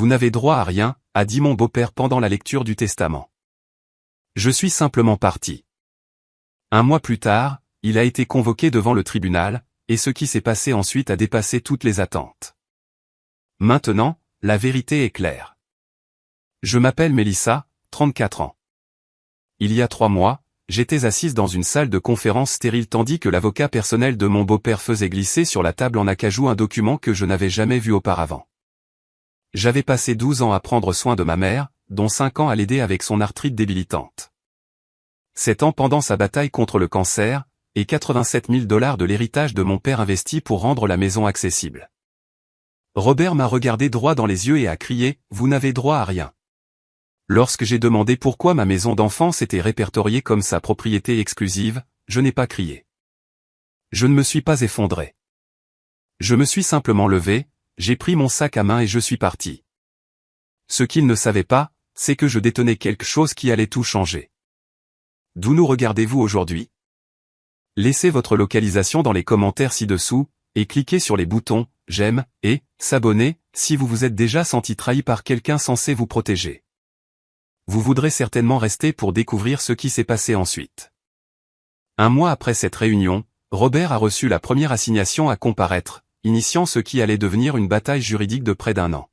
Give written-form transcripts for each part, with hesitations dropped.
vous n'avez droit à rien, a dit mon beau-père pendant la lecture du testament. Je suis simplement parti. Un mois plus tard, il a été convoqué devant le tribunal, et ce qui s'est passé ensuite a dépassé toutes les attentes. Maintenant, la vérité est claire. Je m'appelle Mélissa, 34 ans. Il y a 3 mois, j'étais assise dans une salle de conférence stérile tandis que l'avocat personnel de mon beau-père faisait glisser sur la table en acajou un document que je n'avais jamais vu auparavant. J'avais passé 12 ans à prendre soin de ma mère, dont 5 ans à l'aider avec son arthrite débilitante. 7 ans pendant sa bataille contre le cancer, et 87 000 $ de l'héritage de mon père investi pour rendre la maison accessible. Robert m'a regardé droit dans les yeux et a crié « Vous n'avez droit à rien ». Lorsque j'ai demandé pourquoi ma maison d'enfance était répertoriée comme sa propriété exclusive, je n'ai pas crié. Je ne me suis pas effondré. Je me suis simplement levé, j'ai pris mon sac à main et je suis parti. Ce qu'il ne savait pas, c'est que je détenais quelque chose qui allait tout changer. D'où nous regardez-vous aujourd'hui? Laissez votre localisation dans les commentaires ci-dessous, et cliquez sur les boutons « J'aime » et « S'abonner » si vous vous êtes déjà senti trahi par quelqu'un censé vous protéger. Vous voudrez certainement rester pour découvrir ce qui s'est passé ensuite. Un mois après cette réunion, Robert a reçu la première assignation à comparaître, initiant ce qui allait devenir une bataille juridique de près d'1 an.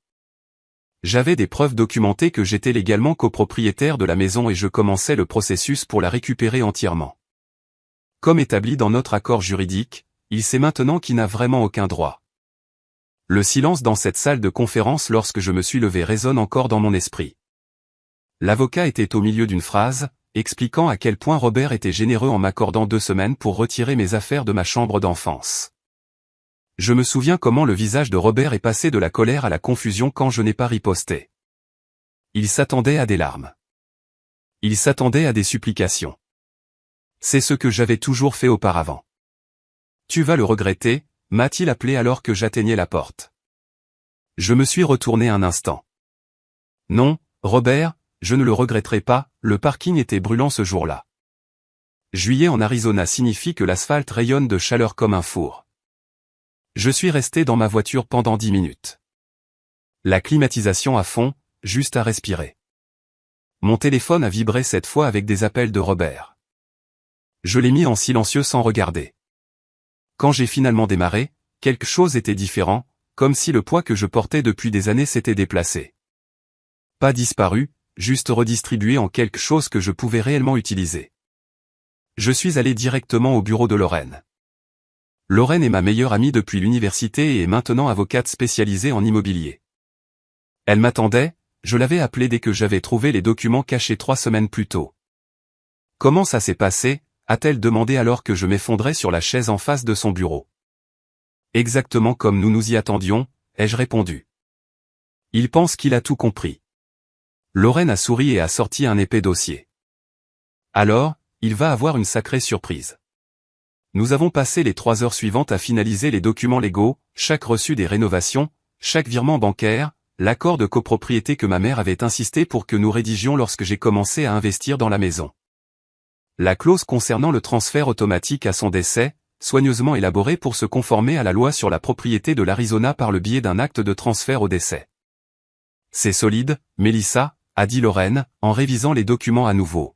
J'avais des preuves documentées que j'étais légalement copropriétaire de la maison et je commençais le processus pour la récupérer entièrement. Comme établi dans notre accord juridique, il sait maintenant qu'il n'a vraiment aucun droit. Le silence dans cette salle de conférence lorsque je me suis levé résonne encore dans mon esprit. L'avocat était au milieu d'une phrase, expliquant à quel point Robert était généreux en m'accordant 2 semaines pour retirer mes affaires de ma chambre d'enfance. Je me souviens comment le visage de Robert est passé de la colère à la confusion quand je n'ai pas riposté. Il s'attendait à des larmes. Il s'attendait à des supplications. C'est ce que j'avais toujours fait auparavant. Tu vas le regretter, m'a-t-il appelé alors que j'atteignais la porte. Je me suis retourné un instant. Non, Robert, je ne le regretterai pas, le parking était brûlant ce jour-là. Juillet en Arizona signifie que l'asphalte rayonne de chaleur comme un four. Je suis resté dans ma voiture pendant 10 minutes. La climatisation à fond, juste à respirer. Mon téléphone a vibré cette fois avec des appels de Robert. Je l'ai mis en silencieux sans regarder. Quand j'ai finalement démarré, quelque chose était différent, comme si le poids que je portais depuis des années s'était déplacé. Pas disparu, juste redistribué en quelque chose que je pouvais réellement utiliser. Je suis allé directement au bureau de Lorraine. Lorraine est ma meilleure amie depuis l'université et est maintenant avocate spécialisée en immobilier. Elle m'attendait, je l'avais appelée dès que j'avais trouvé les documents cachés 3 semaines plus tôt. Comment ça s'est passé, a-t-elle demandé alors que je m'effondrais sur la chaise en face de son bureau. Exactement comme nous nous y attendions, ai-je répondu. Il pense qu'il a tout compris. Lorraine a souri et a sorti un épais dossier. Alors, il va avoir une sacrée surprise. Nous avons passé les 3 heures suivantes à finaliser les documents légaux, chaque reçu des rénovations, chaque virement bancaire, l'accord de copropriété que ma mère avait insisté pour que nous rédigions lorsque j'ai commencé à investir dans la maison. La clause concernant le transfert automatique à son décès, soigneusement élaborée pour se conformer à la loi sur la propriété de l'Arizona par le biais d'un acte de transfert au décès. C'est solide, Mélissa, a dit Lorraine, en révisant les documents à nouveau.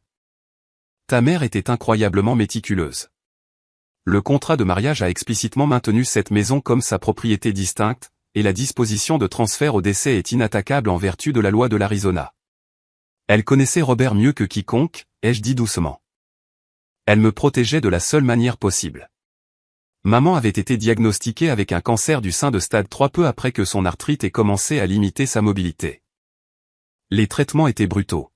Ta mère était incroyablement méticuleuse. Le contrat de mariage a explicitement maintenu cette maison comme sa propriété distincte, et la disposition de transfert au décès est inattaquable en vertu de la loi de l'Arizona. Elle connaissait Robert mieux que quiconque, ai-je dit doucement. Elle me protégeait de la seule manière possible. Maman avait été diagnostiquée avec un cancer du sein de stade 3 peu après que son arthrite ait commencé à limiter sa mobilité. Les traitements étaient brutaux.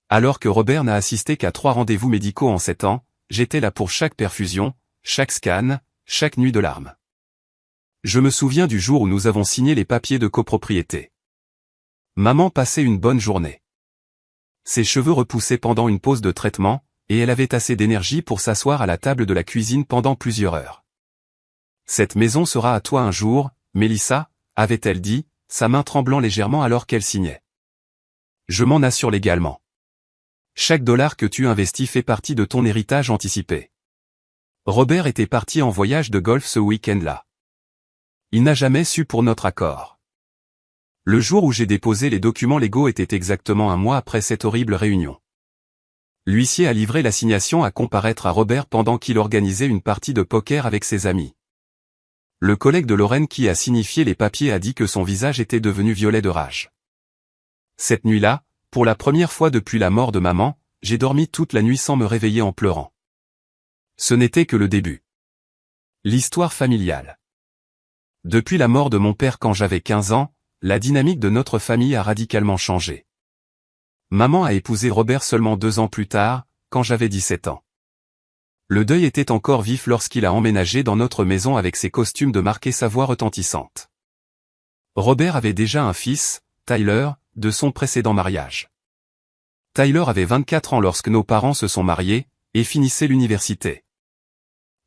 Alors que Robert n'a assisté qu'à 3 rendez-vous médicaux en 7 ans, j'étais là pour chaque perfusion, chaque scan, chaque nuit de larmes. Je me souviens du jour où nous avons signé les papiers de copropriété. Maman passait une bonne journée. Ses cheveux repoussaient pendant une pause de traitement, et elle avait assez d'énergie pour s'asseoir à la table de la cuisine pendant plusieurs heures. Cette maison sera à toi un jour, Mélissa, avait-elle dit, sa main tremblant légèrement alors qu'elle signait. Je m'en assure légalement. Chaque dollar que tu investis fait partie de ton héritage anticipé. Robert était parti en voyage de golf ce week-end-là. Il n'a jamais su pour notre accord. Le jour où j'ai déposé les documents légaux était exactement un mois après cette horrible réunion. L'huissier a livré l'assignation à comparaître à Robert pendant qu'il organisait une partie de poker avec ses amis. Le collègue de Lorraine qui a signifié les papiers a dit que son visage était devenu violet de rage. Cette nuit-là, pour la première fois depuis la mort de maman, j'ai dormi toute la nuit sans me réveiller en pleurant. Ce n'était que le début. L'histoire familiale. Depuis la mort de mon père quand j'avais 15 ans, la dynamique de notre famille a radicalement changé. Maman a épousé Robert seulement 2 ans plus tard, quand j'avais 17 ans. Le deuil était encore vif lorsqu'il a emménagé dans notre maison avec ses costumes de marque et sa voix retentissante. Robert avait déjà un fils, Tyler, de son précédent mariage. Tyler avait 24 ans lorsque nos parents se sont mariés, et finissait l'université.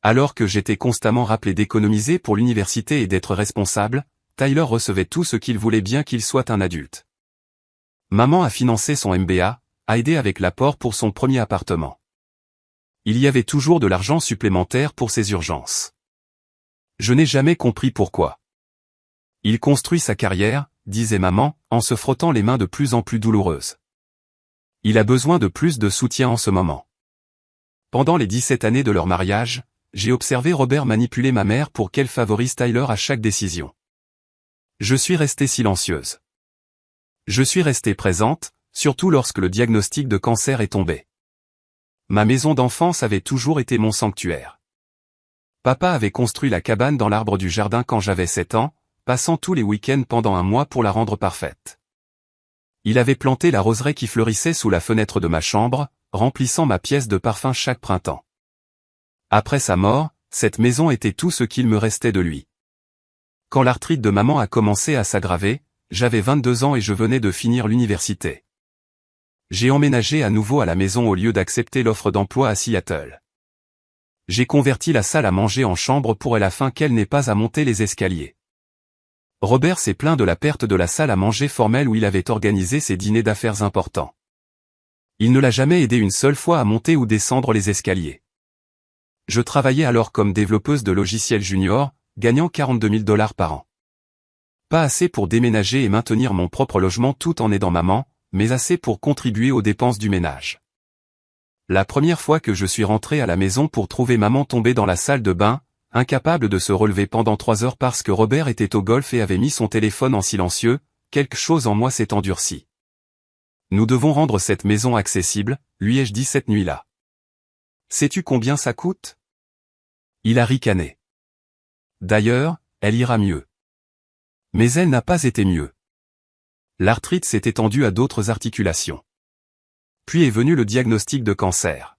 Alors que j'étais constamment rappelé d'économiser pour l'université et d'être responsable, Tyler recevait tout ce qu'il voulait bien qu'il soit un adulte. Maman a financé son MBA, a aidé avec l'apport pour son premier appartement. Il y avait toujours de l'argent supplémentaire pour ses urgences. Je n'ai jamais compris pourquoi. Il construit sa carrière, disait maman, en se frottant les mains de plus en plus douloureuses. Il a besoin de plus de soutien en ce moment. Pendant les 17 années de leur mariage, j'ai observé Robert manipuler ma mère pour qu'elle favorise Tyler à chaque décision. Je suis restée silencieuse. Je suis restée présente, surtout lorsque le diagnostic de cancer est tombé. Ma maison d'enfance avait toujours été mon sanctuaire. Papa avait construit la cabane dans l'arbre du jardin quand j'avais 7 ans, passant tous les week-ends pendant un mois pour la rendre parfaite. Il avait planté la roseraie qui fleurissait sous la fenêtre de ma chambre, remplissant ma pièce de parfum chaque printemps. Après sa mort, cette maison était tout ce qu'il me restait de lui. Quand l'arthrite de maman a commencé à s'aggraver, j'avais 22 ans et je venais de finir l'université. J'ai emménagé à nouveau à la maison au lieu d'accepter l'offre d'emploi à Seattle. J'ai converti la salle à manger en chambre pour elle afin qu'elle n'ait pas à monter les escaliers. Robert s'est plaint de la perte de la salle à manger formelle où il avait organisé ses dîners d'affaires importants. Il ne l'a jamais aidé une seule fois à monter ou descendre les escaliers. Je travaillais alors comme développeuse de logiciels junior, gagnant 42 000 $ par an. Pas assez pour déménager et maintenir mon propre logement tout en aidant maman, mais assez pour contribuer aux dépenses du ménage. La première fois que je suis rentré à la maison pour trouver maman tombée dans la salle de bain, incapable de se relever pendant 3 heures parce que Robert était au golf et avait mis son téléphone en silencieux, quelque chose en moi s'est endurci. Nous devons rendre cette maison accessible, lui ai-je dit cette nuit-là. Sais-tu combien ça coûte? Il a ricané. D'ailleurs, elle ira mieux. Mais elle n'a pas été mieux. L'arthrite s'est étendue à d'autres articulations. Puis est venu le diagnostic de cancer.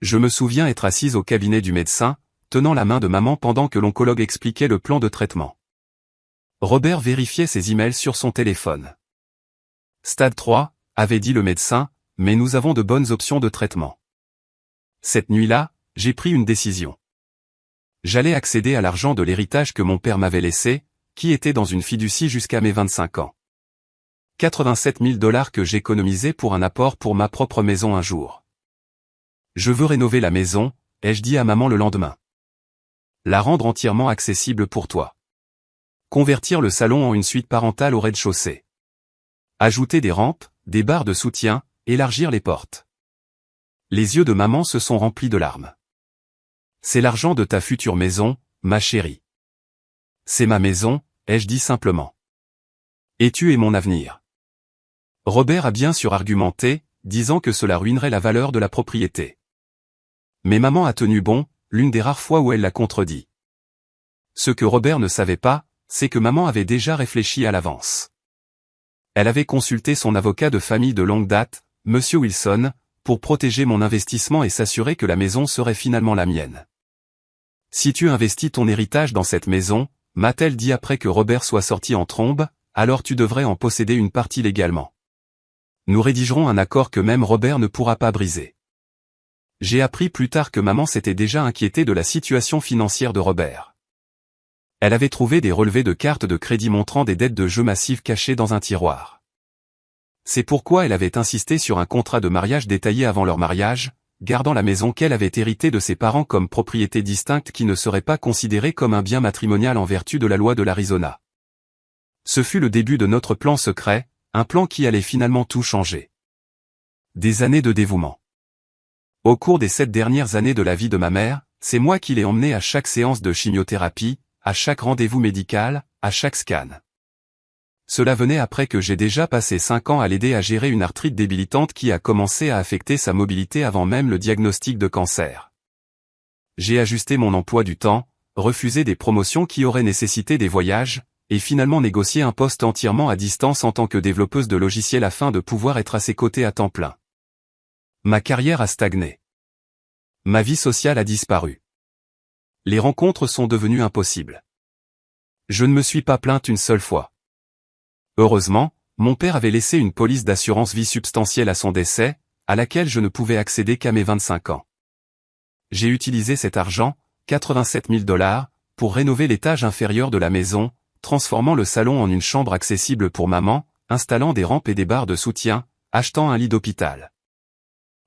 Je me souviens être assise au cabinet du médecin, tenant la main de maman pendant que l'oncologue expliquait le plan de traitement. Robert vérifiait ses emails sur son téléphone. Stade 3, avait dit le médecin, mais nous avons de bonnes options de traitement. Cette nuit-là, j'ai pris une décision. J'allais accéder à l'argent de l'héritage que mon père m'avait laissé, qui était dans une fiducie jusqu'à mes 25 ans. 87 000 $ que j'économisais pour un apport pour ma propre maison un jour. Je veux rénover la maison, ai-je dit à maman le lendemain. La rendre entièrement accessible pour toi. Convertir le salon en une suite parentale au rez-de-chaussée. Ajouter des rampes, des barres de soutien, élargir les portes. Les yeux de maman se sont remplis de larmes. C'est l'argent de ta future maison, ma chérie. C'est ma maison, ai-je dit simplement. Et tu es mon avenir. Robert a bien sûr argumenté, disant que cela ruinerait la valeur de la propriété. Mais maman a tenu bon, l'une des rares fois où elle l'a contredit. Ce que Robert ne savait pas, c'est que maman avait déjà réfléchi à l'avance. Elle avait consulté son avocat de famille de longue date, Monsieur Wilson, pour protéger mon investissement et s'assurer que la maison serait finalement la mienne. Si tu investis ton héritage dans cette maison, m'a-t-elle dit après que Robert soit sorti en trombe, alors tu devrais en posséder une partie légalement. Nous rédigerons un accord que même Robert ne pourra pas briser. J'ai appris plus tard que maman s'était déjà inquiétée de la situation financière de Robert. Elle avait trouvé des relevés de cartes de crédit montrant des dettes de jeu massives cachées dans un tiroir. C'est pourquoi elle avait insisté sur un contrat de mariage détaillé avant leur mariage, gardant la maison qu'elle avait héritée de ses parents comme propriété distincte qui ne serait pas considérée comme un bien matrimonial en vertu de la loi de l'Arizona. Ce fut le début de notre plan secret, un plan qui allait finalement tout changer. Des années de dévouement. Au cours des 7 dernières années de la vie de ma mère, c'est moi qui l'ai emmenée à chaque séance de chimiothérapie, à chaque rendez-vous médical, à chaque scan. Cela venait après que j'ai déjà passé 5 ans à l'aider à gérer une arthrite débilitante qui a commencé à affecter sa mobilité avant même le diagnostic de cancer. J'ai ajusté mon emploi du temps, refusé des promotions qui auraient nécessité des voyages, et finalement négocié un poste entièrement à distance en tant que développeuse de logiciels afin de pouvoir être à ses côtés à temps plein. Ma carrière a stagné. Ma vie sociale a disparu. Les rencontres sont devenues impossibles. Je ne me suis pas plainte une seule fois. Heureusement, mon père avait laissé une police d'assurance vie substantielle à son décès, à laquelle je ne pouvais accéder qu'à mes 25 ans. J'ai utilisé cet argent, 87 000 $, pour rénover l'étage inférieur de la maison, transformant le salon en une chambre accessible pour maman, installant des rampes et des barres de soutien, achetant un lit d'hôpital.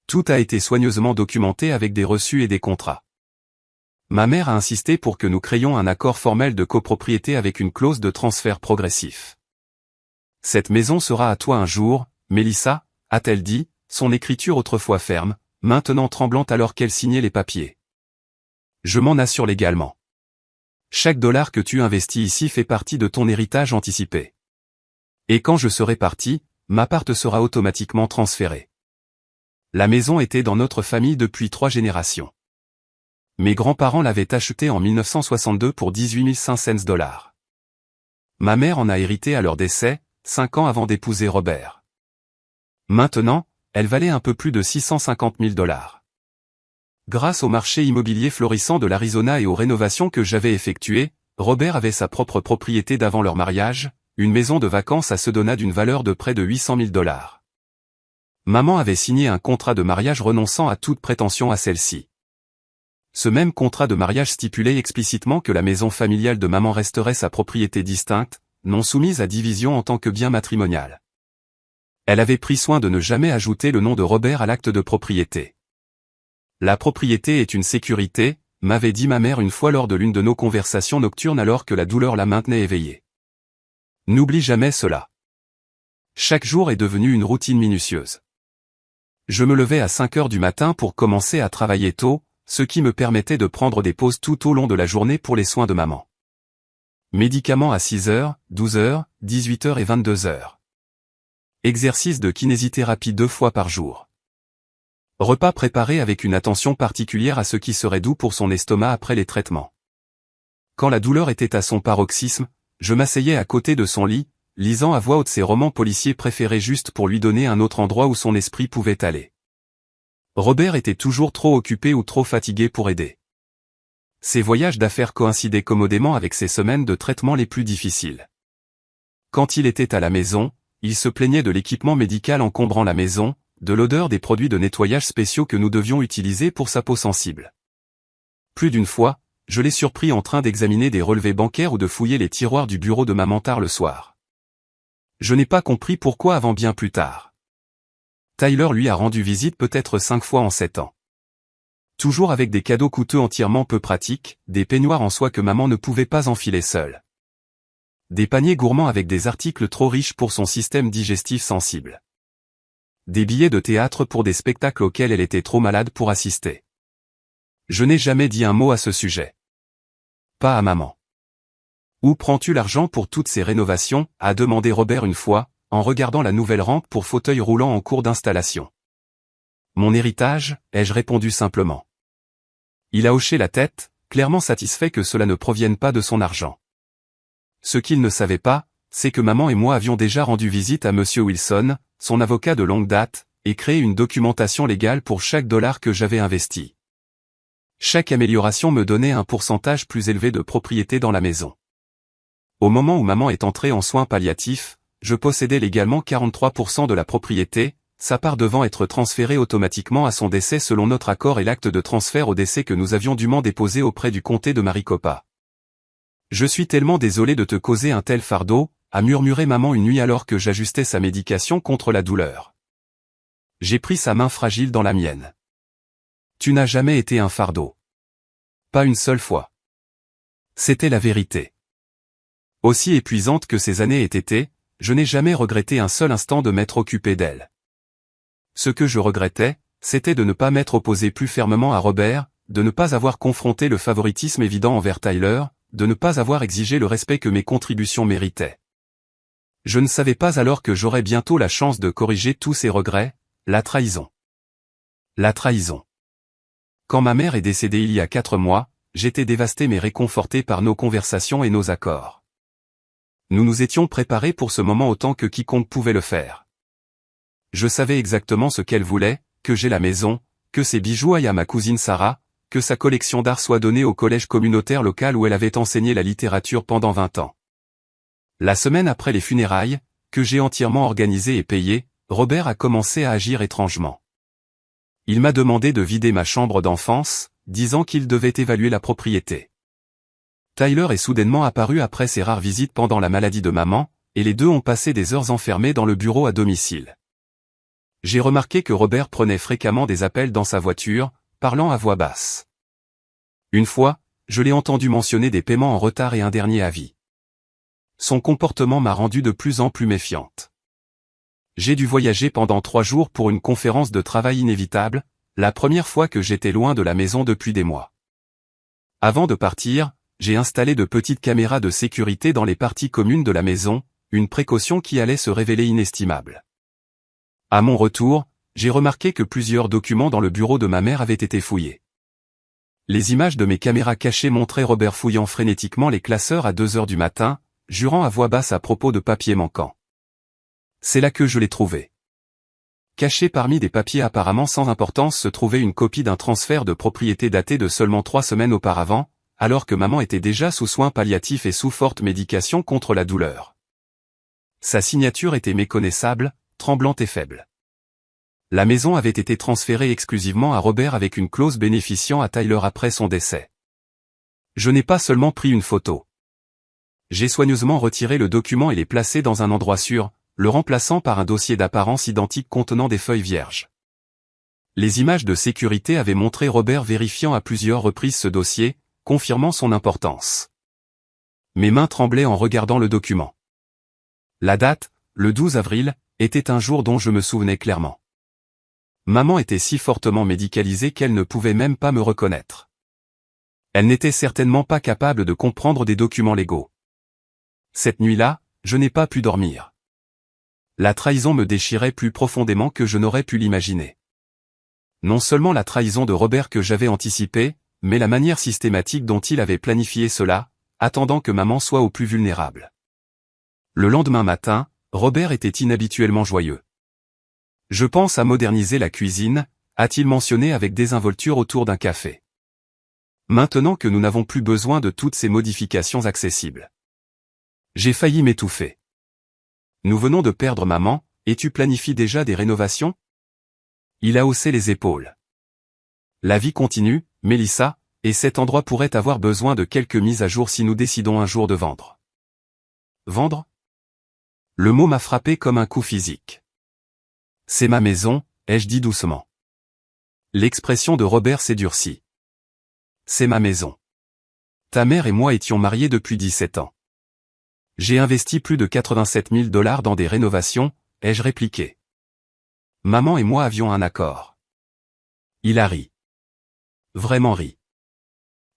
Tout a été soigneusement documenté avec des reçus et des contrats. Ma mère a insisté pour que nous créions un accord formel de copropriété avec une clause de transfert progressif. Cette maison sera à toi un jour, Mélissa, a-t-elle dit, son écriture autrefois ferme, maintenant tremblante alors qu'elle signait les papiers. Je m'en assure légalement. Chaque dollar que tu investis ici fait partie de ton héritage anticipé. Et quand je serai parti, ma part te sera automatiquement transférée. La maison était dans notre famille depuis 3 générations. Mes grands-parents l'avaient achetée en 1962 pour 18 500 $. Ma mère en a hérité à leur décès, 5 ans avant d'épouser Robert. Maintenant, elle valait un peu plus de 650 000 $. Grâce au marché immobilier florissant de l'Arizona et aux rénovations que j'avais effectuées, Robert avait sa propre propriété d'avant leur mariage, une maison de vacances à Sedona d'une valeur de près de 800 000 $. Maman avait signé un contrat de mariage renonçant à toute prétention à celle-ci. Ce même contrat de mariage stipulait explicitement que la maison familiale de maman resterait sa propriété distincte, non soumise à division en tant que bien matrimonial. Elle avait pris soin de ne jamais ajouter le nom de Robert à l'acte de propriété. La propriété est une sécurité, m'avait dit ma mère une fois lors de l'une de nos conversations nocturnes alors que la douleur la maintenait éveillée. N'oublie jamais cela. Chaque jour est devenu une routine minutieuse. Je me levais à 5 heures du matin pour commencer à travailler tôt, ce qui me permettait de prendre des pauses tout au long de la journée pour les soins de maman. Médicaments à 6 heures, 12 heures, 18 heures et 22 heures. Exercice de kinésithérapie 2 fois par jour. Repas préparés avec une attention particulière à ce qui serait doux pour son estomac après les traitements. Quand la douleur était à son paroxysme, je m'asseyais à côté de son lit, lisant à voix haute ses romans policiers préférés juste pour lui donner un autre endroit où son esprit pouvait aller. Robert était toujours trop occupé ou trop fatigué pour aider. Ses voyages d'affaires coïncidaient commodément avec ses semaines de traitement les plus difficiles. Quand il était à la maison, il se plaignait de l'équipement médical encombrant la maison, de l'odeur des produits de nettoyage spéciaux que nous devions utiliser pour sa peau sensible. Plus d'une fois, je l'ai surpris en train d'examiner des relevés bancaires ou de fouiller les tiroirs du bureau de maman tard le soir. Je n'ai pas compris pourquoi avant bien plus tard. Tyler lui a rendu visite peut-être 5 fois en 7 ans. Toujours avec des cadeaux coûteux entièrement peu pratiques, des peignoirs en soie que maman ne pouvait pas enfiler seule. Des paniers gourmands avec des articles trop riches pour son système digestif sensible. Des billets de théâtre pour des spectacles auxquels elle était trop malade pour assister. Je n'ai jamais dit un mot à ce sujet. Pas à maman. Où prends-tu l'argent pour toutes ces rénovations, a demandé Robert une fois, en regardant la nouvelle rampe pour fauteuil roulant en cours d'installation. Mon héritage, ai-je répondu simplement. Il a hoché la tête, clairement satisfait que cela ne provienne pas de son argent. Ce qu'il ne savait pas, c'est que maman et moi avions déjà rendu visite à Monsieur Wilson, son avocat de longue date, et créé une documentation légale pour chaque dollar que j'avais investi. Chaque amélioration me donnait un pourcentage plus élevé de propriété dans la maison. Au moment où maman est entrée en soins palliatifs, je possédais légalement 43% de la propriété, sa part devant être transférée automatiquement à son décès selon notre accord et l'acte de transfert au décès que nous avions dûment déposé auprès du comté de Maricopa. Je suis tellement désolé de te causer un tel fardeau, a murmuré maman une nuit alors que j'ajustais sa médication contre la douleur. J'ai pris sa main fragile dans la mienne. Tu n'as jamais été un fardeau. Pas une seule fois. C'était la vérité. Aussi épuisantes que ces années aient été, je n'ai jamais regretté un seul instant de m'être occupé d'elle. Ce que je regrettais, c'était de ne pas m'être opposé plus fermement à Robert, de ne pas avoir confronté le favoritisme évident envers Tyler, de ne pas avoir exigé le respect que mes contributions méritaient. Je ne savais pas alors que j'aurais bientôt la chance de corriger tous ces regrets, la trahison. La trahison. Quand ma mère est décédée il y a 4 mois, j'étais dévasté mais réconforté par nos conversations et nos accords. Nous nous étions préparés pour ce moment autant que quiconque pouvait le faire. Je savais exactement ce qu'elle voulait, que j'ai la maison, que ses bijoux aillent à ma cousine Sarah, que sa collection d'art soit donnée au collège communautaire local où elle avait enseigné la littérature pendant 20 ans. La semaine après les funérailles, que j'ai entièrement organisée et payée, Robert a commencé à agir étrangement. Il m'a demandé de vider ma chambre d'enfance, disant qu'il devait évaluer la propriété. Tyler est soudainement apparu après ses rares visites pendant la maladie de maman, et les deux ont passé des heures enfermés dans le bureau à domicile. J'ai remarqué que Robert prenait fréquemment des appels dans sa voiture, parlant à voix basse. Une fois, je l'ai entendu mentionner des paiements en retard et un dernier avis. Son comportement m'a rendu de plus en plus méfiante. J'ai dû voyager pendant 3 jours pour une conférence de travail inévitable, la première fois que j'étais loin de la maison depuis des mois. Avant de partir, j'ai installé de petites caméras de sécurité dans les parties communes de la maison, une précaution qui allait se révéler inestimable. À mon retour, j'ai remarqué que plusieurs documents dans le bureau de ma mère avaient été fouillés. Les images de mes caméras cachées montraient Robert fouillant frénétiquement les classeurs à 2 heures du matin, jurant à voix basse à propos de papiers manquants. C'est là que je l'ai trouvé. Caché parmi des papiers apparemment sans importance se trouvait une copie d'un transfert de propriété daté de seulement 3 semaines auparavant, alors que maman était déjà sous soins palliatifs et sous forte médication contre la douleur. Sa signature était méconnaissable, tremblante et faible. La maison avait été transférée exclusivement à Robert avec une clause bénéficiant à Tyler après son décès. Je n'ai pas seulement pris une photo. J'ai soigneusement retiré le document et l'ai placé dans un endroit sûr, le remplaçant par un dossier d'apparence identique contenant des feuilles vierges. Les images de sécurité avaient montré Robert vérifiant à plusieurs reprises ce dossier, confirmant son importance. Mes mains tremblaient en regardant le document. La date, le 12 avril, était un jour dont je me souvenais clairement. Maman était si fortement médicalisée qu'elle ne pouvait même pas me reconnaître. Elle n'était certainement pas capable de comprendre des documents légaux. Cette nuit-là, je n'ai pas pu dormir. La trahison me déchirait plus profondément que je n'aurais pu l'imaginer. Non seulement la trahison de Robert que j'avais anticipée, mais la manière systématique dont il avait planifié cela, attendant que maman soit au plus vulnérable. Le lendemain matin, Robert était inhabituellement joyeux. Je pense à moderniser la cuisine, a-t-il mentionné avec désinvolture autour d'un café. Maintenant que nous n'avons plus besoin de toutes ces modifications accessibles. J'ai failli m'étouffer. Nous venons de perdre maman, et tu planifies déjà des rénovations? Il a haussé les épaules. La vie continue, Mélissa, et cet endroit pourrait avoir besoin de quelques mises à jour si nous décidons un jour de vendre. Vendre? Le mot m'a frappé comme un coup physique. C'est ma maison, ai-je dit doucement. L'expression de Robert s'est durcie. C'est ma maison. Ta mère et moi étions mariés depuis 17 ans. J'ai investi plus de 87 000 $ dans des rénovations, ai-je répliqué. Maman et moi avions un accord. Il a ri. Vraiment ri.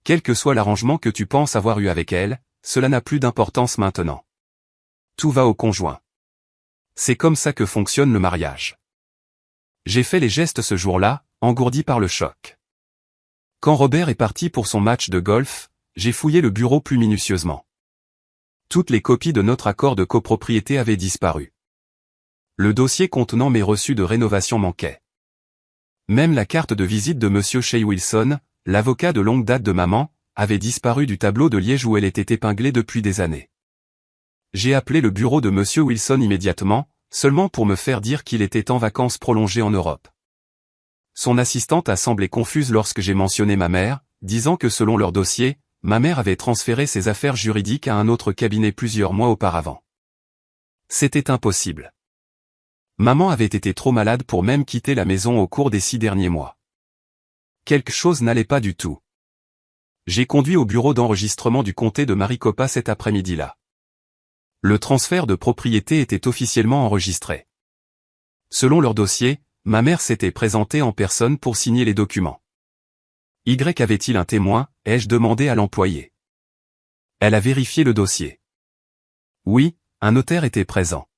Quel que soit l'arrangement que tu penses avoir eu avec elle, cela n'a plus d'importance maintenant. Tout va au conjoint. C'est comme ça que fonctionne le mariage. J'ai fait les gestes ce jour-là, engourdi par le choc. Quand Robert est parti pour son match de golf, j'ai fouillé le bureau plus minutieusement. Toutes les copies de notre accord de copropriété avaient disparu. Le dossier contenant mes reçus de rénovation manquait. Même la carte de visite de Monsieur Shea Wilson, l'avocat de longue date de maman, avait disparu du tableau de liège où elle était épinglée depuis des années. J'ai appelé le bureau de Monsieur Wilson immédiatement, seulement pour me faire dire qu'il était en vacances prolongées en Europe. Son assistante a semblé confuse lorsque j'ai mentionné ma mère, disant que selon leur dossier, ma mère avait transféré ses affaires juridiques à un autre cabinet plusieurs mois auparavant. C'était impossible. Maman avait été trop malade pour même quitter la maison au cours des 6 derniers mois. Quelque chose n'allait pas du tout. J'ai conduit au bureau d'enregistrement du comté de Maricopa cet après-midi-là. Le transfert de propriété était officiellement enregistré. Selon leur dossier, ma mère s'était présentée en personne pour signer les documents. Y avait-il un témoin, ai-je demandé à l'employé. Elle a vérifié le dossier. Oui, un notaire était présent.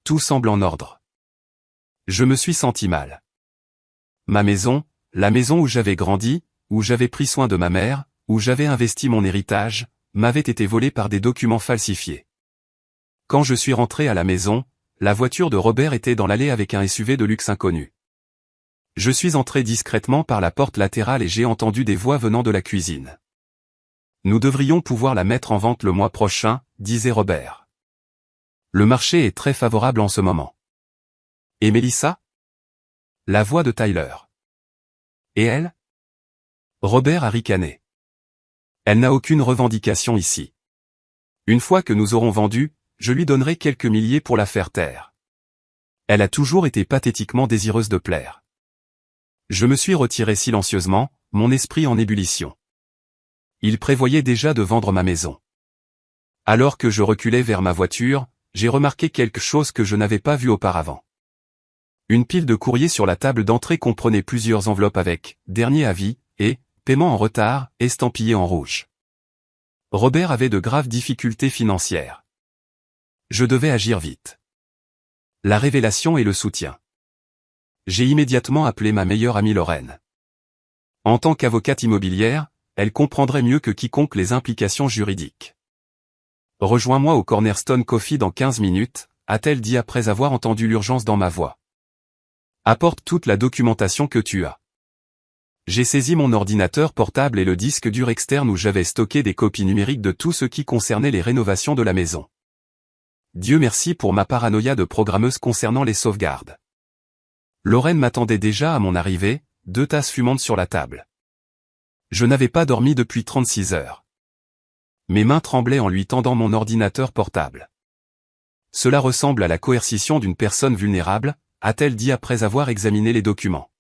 Tout semble en ordre. Je me suis senti mal. Ma maison, la maison où j'avais grandi, où j'avais pris soin de ma mère, où j'avais investi mon héritage, m'avait été volée par des documents falsifiés. Quand je suis rentré à la maison, la voiture de Robert était dans l'allée avec un SUV de luxe inconnu. Je suis entré discrètement par la porte latérale et j'ai entendu des voix venant de la cuisine. Nous devrions pouvoir la mettre en vente le mois prochain, disait Robert. Le marché est très favorable en ce moment. Et Mélissa? La voix de Tyler. Et elle? Robert a ricané. Elle n'a aucune revendication ici. Une fois que nous aurons vendu, je lui donnerai quelques milliers pour la faire taire. Elle a toujours été pathétiquement désireuse de plaire. Je me suis retiré silencieusement, mon esprit en ébullition. Il prévoyait déjà de vendre ma maison. Alors que je reculais vers ma voiture, j'ai remarqué quelque chose que je n'avais pas vu auparavant. Une pile de courriers sur la table d'entrée comprenait plusieurs enveloppes avec « Dernier avis » et « Paiement en retard » estampillés en rouge. Robert avait de graves difficultés financières. Je devais agir vite. La révélation et le soutien. J'ai immédiatement appelé ma meilleure amie Lorraine. En tant qu'avocate immobilière, elle comprendrait mieux que quiconque les implications juridiques. Rejoins-moi au Cornerstone Coffee dans 15 minutes, a-t-elle dit après avoir entendu l'urgence dans ma voix. Apporte toute la documentation que tu as. J'ai saisi mon ordinateur portable et le disque dur externe où j'avais stocké des copies numériques de tout ce qui concernait les rénovations de la maison. Dieu merci pour ma paranoïa de programmeuse concernant les sauvegardes. Lorraine m'attendait déjà à mon arrivée, 2 tasses fumantes sur la table. Je n'avais pas dormi depuis 36 heures. Mes mains tremblaient en lui tendant mon ordinateur portable. Cela ressemble à la coercition d'une personne vulnérable, a-t-elle dit après avoir examiné les documents.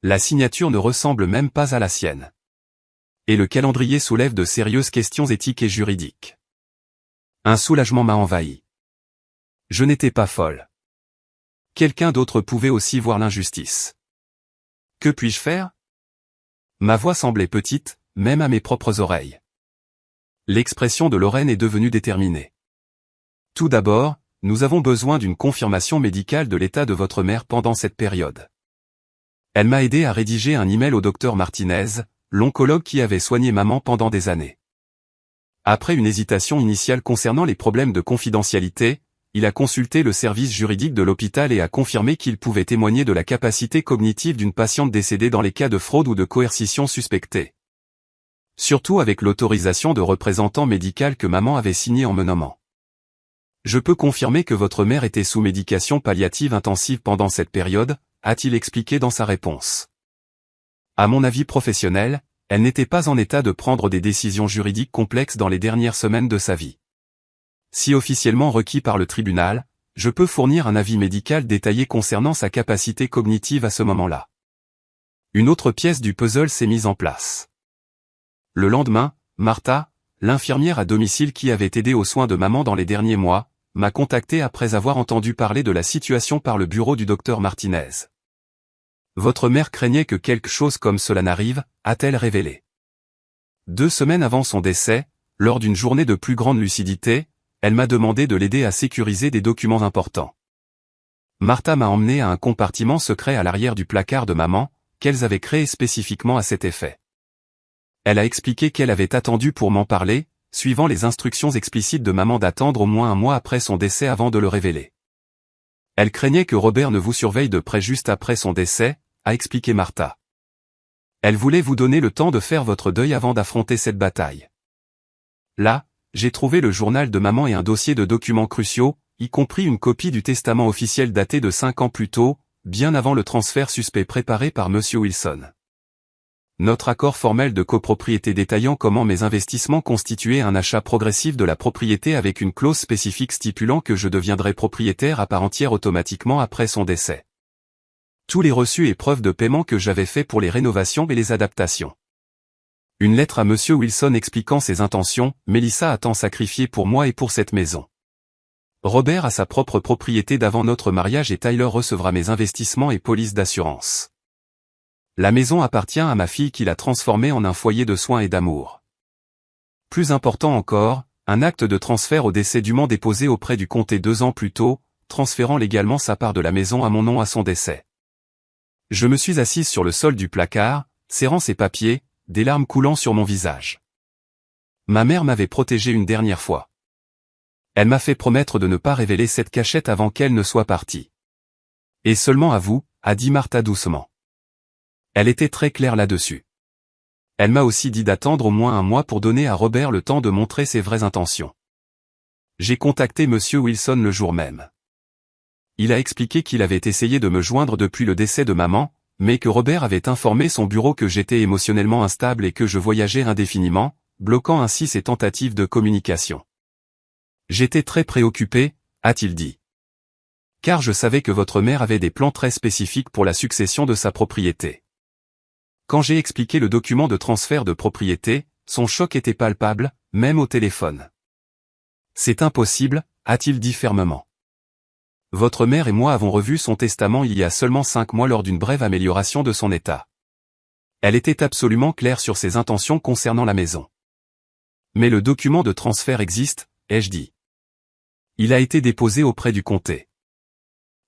La signature ne ressemble même pas à la sienne. Et le calendrier soulève de sérieuses questions éthiques et juridiques. Un soulagement m'a envahi. Je n'étais pas folle. Quelqu'un d'autre pouvait aussi voir l'injustice. Que puis-je faire? Ma voix semblait petite, même à mes propres oreilles. L'expression de Lorraine est devenue déterminée. Tout d'abord, nous avons besoin d'une confirmation médicale de l'état de votre mère pendant cette période. Elle m'a aidé à rédiger un email au docteur Martinez, l'oncologue qui avait soigné maman pendant des années. Après une hésitation initiale concernant les problèmes de confidentialité, il a consulté le service juridique de l'hôpital et a confirmé qu'il pouvait témoigner de la capacité cognitive d'une patiente décédée dans les cas de fraude ou de coercition suspectés. Surtout avec l'autorisation de représentant médical que maman avait signée en me nommant. Je peux confirmer que votre mère était sous médication palliative intensive pendant cette période, a-t-il expliqué dans sa réponse. À mon avis professionnel, elle n'était pas en état de prendre des décisions juridiques complexes dans les dernières semaines de sa vie. Si officiellement requis par le tribunal, je peux fournir un avis médical détaillé concernant sa capacité cognitive à ce moment-là. Une autre pièce du puzzle s'est mise en place. Le lendemain, Martha, l'infirmière à domicile qui avait aidé aux soins de maman dans les derniers mois, m'a contacté après avoir entendu parler de la situation par le bureau du docteur Martinez. Votre mère craignait que quelque chose comme cela n'arrive, a-t-elle révélé. 2 semaines avant son décès, lors d'une journée de plus grande lucidité, elle m'a demandé de l'aider à sécuriser des documents importants. Martha m'a emmené à un compartiment secret à l'arrière du placard de maman, qu'elles avaient créé spécifiquement à cet effet. Elle a expliqué qu'elle avait attendu pour m'en parler, suivant les instructions explicites de maman d'attendre au moins 1 mois après son décès avant de le révéler. Elle craignait que Robert ne vous surveille de près juste après son décès, a expliqué Martha. Elle voulait vous donner le temps de faire votre deuil avant d'affronter cette bataille. Là, j'ai trouvé le journal de maman et un dossier de documents cruciaux, y compris une copie du testament officiel daté de 5 ans plus tôt, bien avant le transfert suspect préparé par M. Wilson. Notre accord formel de copropriété détaillant comment mes investissements constituaient un achat progressif de la propriété avec une clause spécifique stipulant que je deviendrais propriétaire à part entière automatiquement après son décès. Tous les reçus et preuves de paiement que j'avais faits pour les rénovations et les adaptations. Une lettre à Monsieur Wilson expliquant ses intentions, Melissa a tant sacrifié pour moi et pour cette maison. Robert a sa propre propriété d'avant notre mariage et Tyler recevra mes investissements et police d'assurance. La maison appartient à ma fille qui l'a transformée en un foyer de soins et d'amour. Plus important encore, un acte de transfert au décès dûment déposé auprès du comté 2 ans plus tôt, transférant légalement sa part de la maison à mon nom à son décès. Je me suis assise sur le sol du placard, serrant ces papiers, des larmes coulant sur mon visage. Ma mère m'avait protégé une dernière fois. Elle m'a fait promettre de ne pas révéler cette cachette avant qu'elle ne soit partie. Et seulement à vous, a dit Martha doucement. Elle était très claire là-dessus. Elle m'a aussi dit d'attendre au moins un mois pour donner à Robert le temps de montrer ses vraies intentions. J'ai contacté Monsieur Wilson le jour même. Il a expliqué qu'il avait essayé de me joindre depuis le décès de maman, mais que Robert avait informé son bureau que j'étais émotionnellement instable et que je voyageais indéfiniment, bloquant ainsi ses tentatives de communication. J'étais très préoccupé, a-t-il dit. Car je savais que votre mère avait des plans très spécifiques pour la succession de sa propriété. Quand j'ai expliqué le document de transfert de propriété, son choc était palpable, même au téléphone. C'est impossible, a-t-il dit fermement. Votre mère et moi avons revu son testament il y a seulement 5 mois lors d'une brève amélioration de son état. Elle était absolument claire sur ses intentions concernant la maison. Mais le document de transfert existe, ai-je dit. Il a été déposé auprès du comté.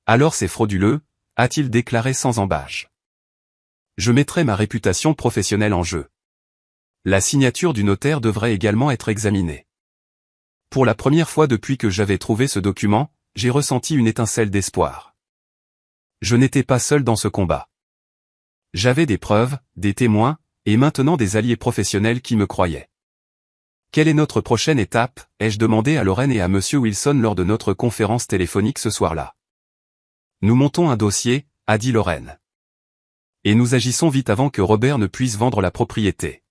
Alors c'est frauduleux, a-t-il déclaré sans ambages. Je mettrai ma réputation professionnelle en jeu. La signature du notaire devrait également être examinée. Pour la première fois depuis que j'avais trouvé ce document, j'ai ressenti une étincelle d'espoir. Je n'étais pas seul dans ce combat. J'avais des preuves, des témoins, et maintenant des alliés professionnels qui me croyaient. Quelle est notre prochaine étape, ai-je demandé à Lorraine et à Monsieur Wilson lors de notre conférence téléphonique ce soir-là. Nous montons un dossier, a dit Lorraine. Et nous agissons vite avant que Robert ne puisse vendre la propriété.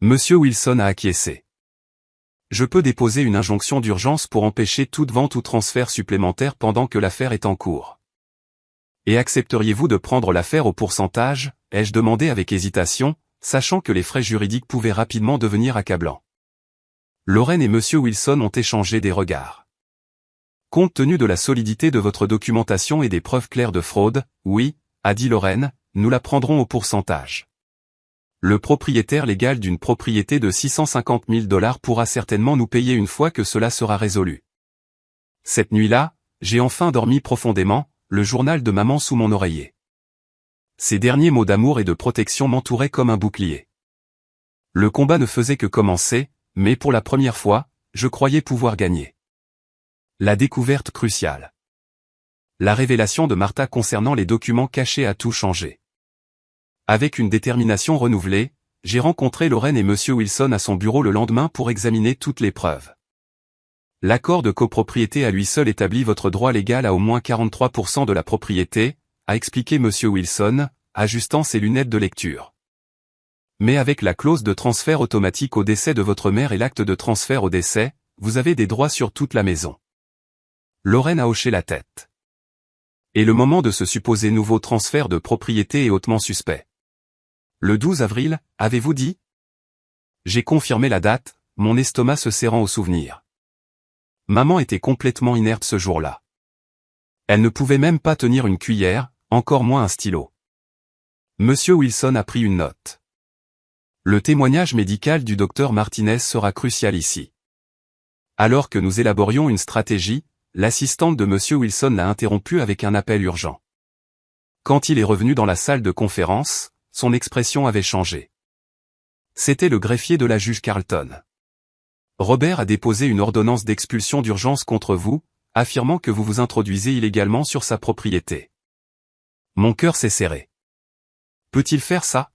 Monsieur Wilson a acquiescé. Je peux déposer une injonction d'urgence pour empêcher toute vente ou transfert supplémentaire pendant que l'affaire est en cours. Et accepteriez-vous de prendre l'affaire au pourcentage, ai-je demandé avec hésitation, sachant que les frais juridiques pouvaient rapidement devenir accablants. Lorraine et Monsieur Wilson ont échangé des regards. Compte tenu de la solidité de votre documentation et des preuves claires de fraude, oui, a dit Lorraine, nous la prendrons au pourcentage. Le propriétaire légal d'une propriété de 650 000 $ pourra certainement nous payer une fois que cela sera résolu. Cette nuit-là, j'ai enfin dormi profondément, le journal de maman sous mon oreiller. Ces derniers mots d'amour et de protection m'entouraient comme un bouclier. Le combat ne faisait que commencer, mais pour la première fois, je croyais pouvoir gagner. La découverte cruciale. La révélation de Martha concernant les documents cachés a tout changé. Avec une détermination renouvelée, j'ai rencontré Lorraine et Monsieur Wilson à son bureau le lendemain pour examiner toutes les preuves. L'accord de copropriété à lui seul établit votre droit légal à au moins 43% de la propriété, a expliqué Monsieur Wilson, ajustant ses lunettes de lecture. Mais avec la clause de transfert automatique au décès de votre mère et l'acte de transfert au décès, vous avez des droits sur toute la maison. Lorraine a hoché la tête. Et le moment de ce supposé nouveau transfert de propriété est hautement suspect. Le 12 avril, avez-vous dit? J'ai confirmé la date, mon estomac se serrant au souvenir. Maman était complètement inerte ce jour-là. Elle ne pouvait même pas tenir une cuillère, encore moins un stylo. Monsieur Wilson a pris une note. Le témoignage médical du docteur Martinez sera crucial ici. Alors que nous élaborions une stratégie, l'assistante de Monsieur Wilson l'a interrompu avec un appel urgent. Quand il est revenu dans la salle de conférence, son expression avait changé. C'était le greffier de la juge Carlton. Robert a déposé une ordonnance d'expulsion d'urgence contre vous, affirmant que vous vous introduisez illégalement sur sa propriété. Mon cœur s'est serré. Peut-il faire ça?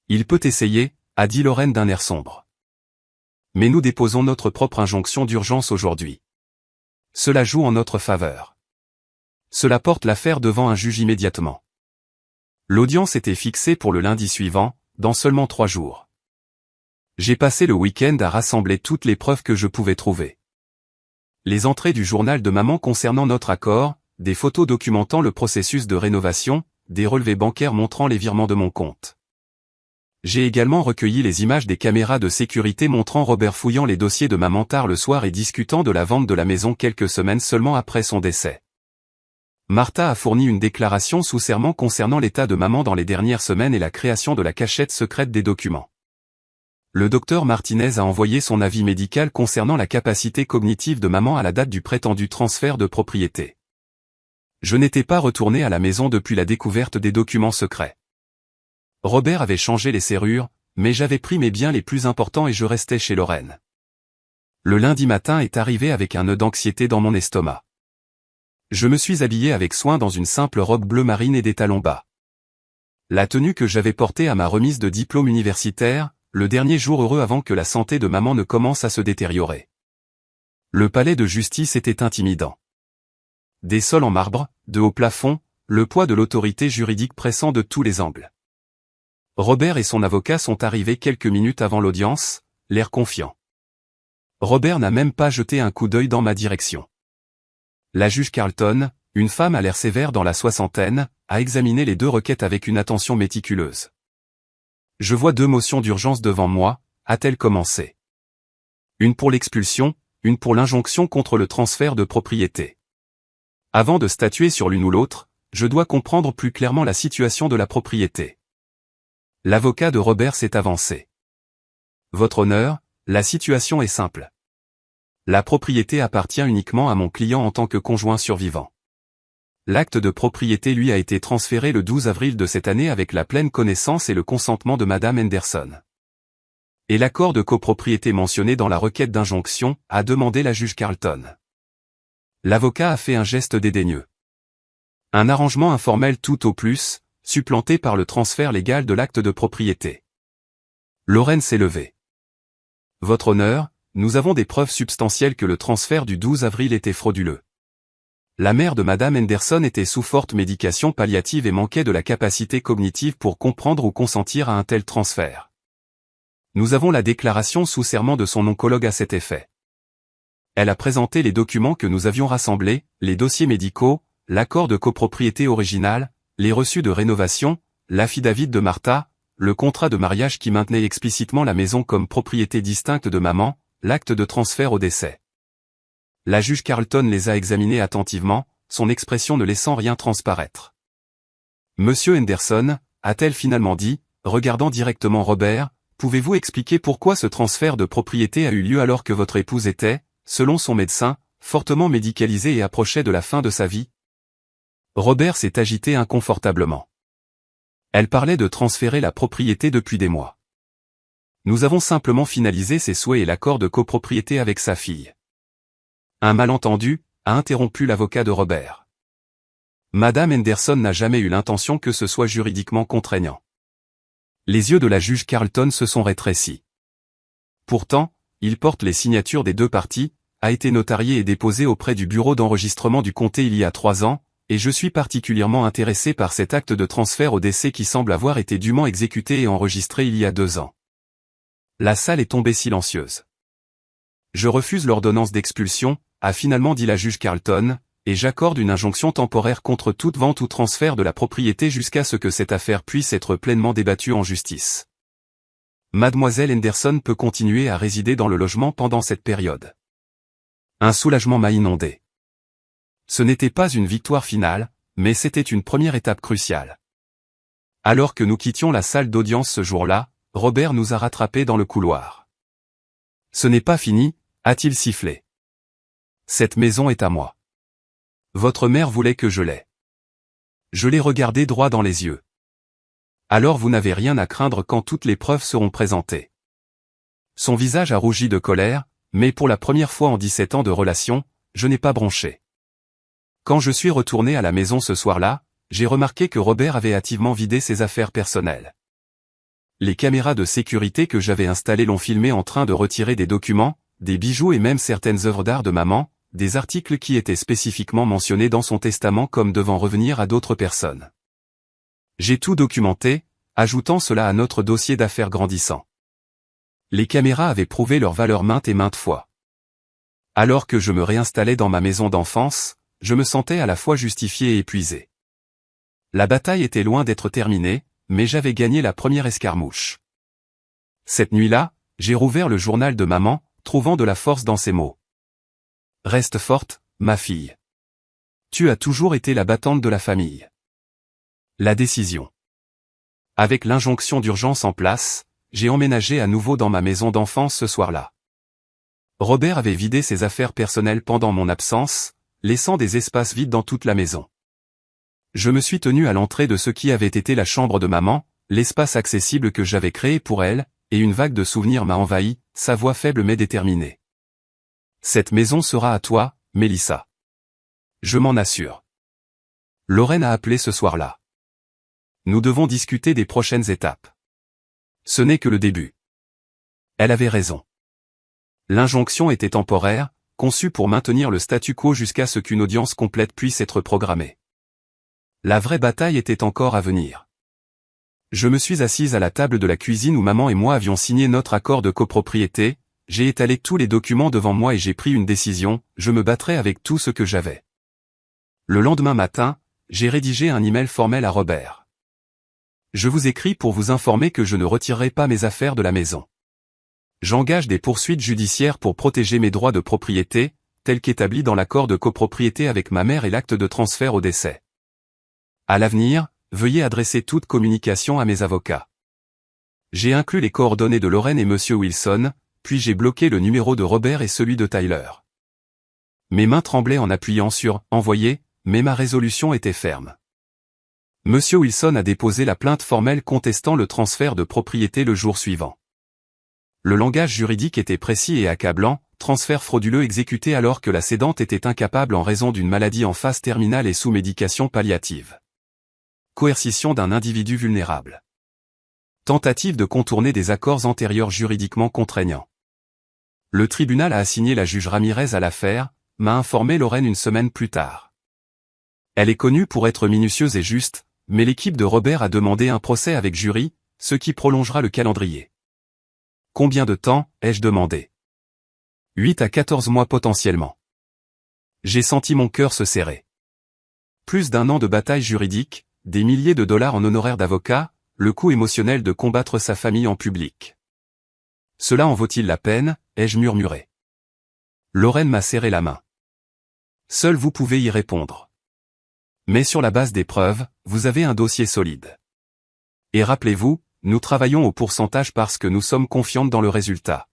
Il peut essayer, a dit Lorraine d'un air sombre. Mais nous déposons notre propre injonction d'urgence aujourd'hui. Cela joue en notre faveur. Cela porte l'affaire devant un juge immédiatement. L'audience était fixée pour le lundi suivant, dans seulement 3 jours. J'ai passé le week-end à rassembler toutes les preuves que je pouvais trouver. Les entrées du journal de maman concernant notre accord, des photos documentant le processus de rénovation, des relevés bancaires montrant les virements de mon compte. J'ai également recueilli les images des caméras de sécurité montrant Robert fouillant les dossiers de maman tard le soir et discutant de la vente de la maison quelques semaines seulement après son décès. Martha a fourni une déclaration sous serment concernant l'état de maman dans les dernières semaines et la création de la cachette secrète des documents. Le docteur Martinez a envoyé son avis médical concernant la capacité cognitive de maman à la date du prétendu transfert de propriété. Je n'étais pas retourné à la maison depuis la découverte des documents secrets. Robert avait changé les serrures, mais j'avais pris mes biens les plus importants et je restais chez Lorraine. Le lundi matin est arrivé avec un nœud d'anxiété dans mon estomac. Je me suis habillé avec soin dans une simple robe bleu marine et des talons bas. La tenue que j'avais portée à ma remise de diplôme universitaire, le dernier jour heureux avant que la santé de maman ne commence à se détériorer. Le palais de justice était intimidant. Des sols en marbre, de hauts plafonds, le poids de l'autorité juridique pressant de tous les angles. Robert et son avocat sont arrivés quelques minutes avant l'audience, l'air confiant. Robert n'a même pas jeté un coup d'œil dans ma direction. La juge Carlton, une femme à l'air sévère dans la soixantaine, a examiné les deux requêtes avec une attention méticuleuse. Je vois 2 motions d'urgence devant moi, a-t-elle commencé. Une pour l'expulsion, une pour l'injonction contre le transfert de propriété. Avant de statuer sur l'une ou l'autre, je dois comprendre plus clairement la situation de la propriété. L'avocat de Robert s'est avancé. Votre honneur, la situation est simple. La propriété appartient uniquement à mon client en tant que conjoint survivant. L'acte de propriété lui a été transféré le 12 avril de cette année avec la pleine connaissance et le consentement de Madame Henderson. Et l'accord de copropriété mentionné dans la requête d'injonction, a demandé la juge Carlton. L'avocat a fait un geste dédaigneux. Un arrangement informel tout au plus, supplanté par le transfert légal de l'acte de propriété. Lorraine s'est levée. Votre honneur, nous avons des preuves substantielles que le transfert du 12 avril était frauduleux. La mère de Madame Henderson était sous forte médication palliative et manquait de la capacité cognitive pour comprendre ou consentir à un tel transfert. Nous avons la déclaration sous serment de son oncologue à cet effet. Elle a présenté les documents que nous avions rassemblés, les dossiers médicaux, l'accord de copropriété original, les reçus de rénovation, l'affidavit de Martha, le contrat de mariage qui maintenait explicitement la maison comme propriété distincte de maman, l'acte de transfert au décès. La juge Carlton les a examinés attentivement, son expression ne laissant rien transparaître. Monsieur Henderson, a-t-elle finalement dit, regardant directement Robert, pouvez-vous expliquer pourquoi ce transfert de propriété a eu lieu alors que votre épouse était, selon son médecin, fortement médicalisée et approchait de la fin de sa vie? Robert s'est agité inconfortablement. Elle parlait de transférer la propriété depuis des mois. Nous avons simplement finalisé ses souhaits et l'accord de copropriété avec sa fille. Un malentendu, a interrompu l'avocat de Robert. Madame Henderson n'a jamais eu l'intention que ce soit juridiquement contraignant. Les yeux de la juge Carlton se sont rétrécis. Pourtant, il porte les signatures des 2 parties, a été notarié et déposé auprès du bureau d'enregistrement du comté il y a 3 ans, et je suis particulièrement intéressé par cet acte de transfert au décès qui semble avoir été dûment exécuté et enregistré il y a 2 ans. La salle est tombée silencieuse. Je refuse l'ordonnance d'expulsion, a finalement dit la juge Carlton, et j'accorde une injonction temporaire contre toute vente ou transfert de la propriété jusqu'à ce que cette affaire puisse être pleinement débattue en justice. Mademoiselle Henderson peut continuer à résider dans le logement pendant cette période. Un soulagement m'a inondé. Ce n'était pas une victoire finale, mais c'était une première étape cruciale. Alors que nous quittions la salle d'audience ce jour-là, Robert nous a rattrapés dans le couloir. Ce n'est pas fini, a-t-il sifflé. Cette maison est à moi. Votre mère voulait que je l'aie. Je l'ai regardé droit dans les yeux. Alors vous n'avez rien à craindre quand toutes les preuves seront présentées. Son visage a rougi de colère, mais pour la première fois en 17 ans de relation, je n'ai pas bronché. Quand je suis retourné à la maison ce soir-là, j'ai remarqué que Robert avait hâtivement vidé ses affaires personnelles. Les caméras de sécurité que j'avais installées l'ont filmé en train de retirer des documents, des bijoux et même certaines œuvres d'art de maman, des articles qui étaient spécifiquement mentionnés dans son testament comme devant revenir à d'autres personnes. J'ai tout documenté, ajoutant cela à notre dossier d'affaires grandissant. Les caméras avaient prouvé leur valeur maintes et maintes fois. Alors que je me réinstallais dans ma maison d'enfance, je me sentais à la fois justifié et épuisé. La bataille était loin d'être terminée, mais j'avais gagné la première escarmouche. Cette nuit-là, j'ai rouvert le journal de maman, trouvant de la force dans ces mots. Reste forte, ma fille. Tu as toujours été la battante de la famille. La décision. Avec l'injonction d'urgence en place, j'ai emménagé à nouveau dans ma maison d'enfance ce soir-là. Robert avait vidé ses affaires personnelles pendant mon absence, laissant des espaces vides dans toute la maison. Je me suis tenu à l'entrée de ce qui avait été la chambre de maman, l'espace accessible que j'avais créé pour elle, et une vague de souvenirs m'a envahi, sa voix faible mais déterminée. Cette maison sera à toi, Mélissa. Je m'en assure. Lorraine a appelé ce soir-là. Nous devons discuter des prochaines étapes. Ce n'est que le début. Elle avait raison. L'injonction était temporaire, conçue pour maintenir le statu quo jusqu'à ce qu'une audience complète puisse être programmée. La vraie bataille était encore à venir. Je me suis assise à la table de la cuisine où maman et moi avions signé notre accord de copropriété, j'ai étalé tous les documents devant moi et j'ai pris une décision, je me battrai avec tout ce que j'avais. Le lendemain matin, j'ai rédigé un email formel à Robert. Je vous écris pour vous informer que je ne retirerai pas mes affaires de la maison. J'engage des poursuites judiciaires pour protéger mes droits de propriété, tels qu'établis dans l'accord de copropriété avec ma mère et l'acte de transfert au décès. À l'avenir, veuillez adresser toute communication à mes avocats. J'ai inclus les coordonnées de Lorraine et Monsieur Wilson, puis j'ai bloqué le numéro de Robert et celui de Tyler. Mes mains tremblaient en appuyant sur « Envoyer », mais ma résolution était ferme. Monsieur Wilson a déposé la plainte formelle contestant le transfert de propriété le jour suivant. Le langage juridique était précis et accablant, transfert frauduleux exécuté alors que la cédante était incapable en raison d'une maladie en phase terminale et sous médication palliative. Coercition d'un individu vulnérable. Tentative de contourner des accords antérieurs juridiquement contraignants. Le tribunal a assigné la juge Ramirez à l'affaire, m'a informé Lorraine une semaine plus tard. Elle est connue pour être minutieuse et juste, mais l'équipe de Robert a demandé un procès avec jury, ce qui prolongera le calendrier. Combien de temps, ai-je demandé? 8 à 14 mois potentiellement. J'ai senti mon cœur se serrer. Plus d'1 an de bataille juridique, des milliers de dollars en honoraires d'avocat, le coût émotionnel de combattre sa famille en public. Cela en vaut-il la peine, ai-je murmuré. Lorraine m'a serré la main. Seul vous pouvez y répondre. Mais sur la base des preuves, vous avez un dossier solide. Et rappelez-vous, nous travaillons au pourcentage parce que nous sommes confiantes dans le résultat.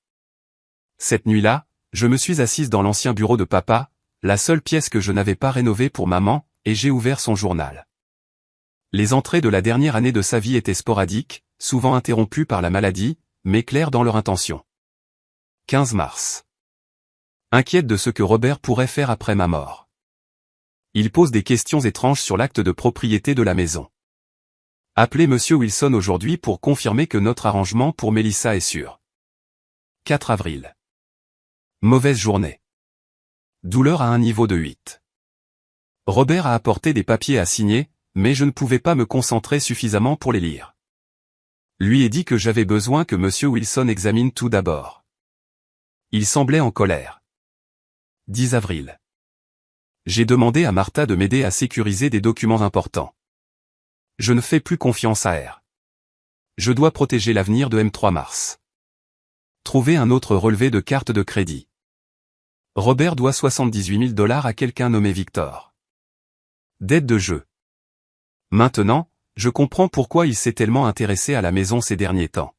Cette nuit-là, je me suis assise dans l'ancien bureau de papa, la seule pièce que je n'avais pas rénovée pour maman, et j'ai ouvert son journal. Les entrées de la dernière année de sa vie étaient sporadiques, souvent interrompues par la maladie, mais claires dans leur intention. 15 mars. Inquiète de ce que Robert pourrait faire après ma mort. Il pose des questions étranges sur l'acte de propriété de la maison. Appelez Monsieur Wilson aujourd'hui pour confirmer que notre arrangement pour Mélissa est sûr. 4 avril. Mauvaise journée. Douleur à un niveau de 8. Robert a apporté des papiers à signer, mais je ne pouvais pas me concentrer suffisamment pour les lire. Lui ai dit que j'avais besoin que Monsieur Wilson examine tout d'abord. Il semblait en colère. 10 avril. J'ai demandé à Martha de m'aider à sécuriser des documents importants. Je ne fais plus confiance à R. Je dois protéger l'avenir de M3 Mars. Trouver un autre relevé de carte de crédit. Robert doit 78 000 $ à quelqu'un nommé Victor. Dette de jeu. Maintenant, je comprends pourquoi il s'est tellement intéressé à la maison ces derniers temps.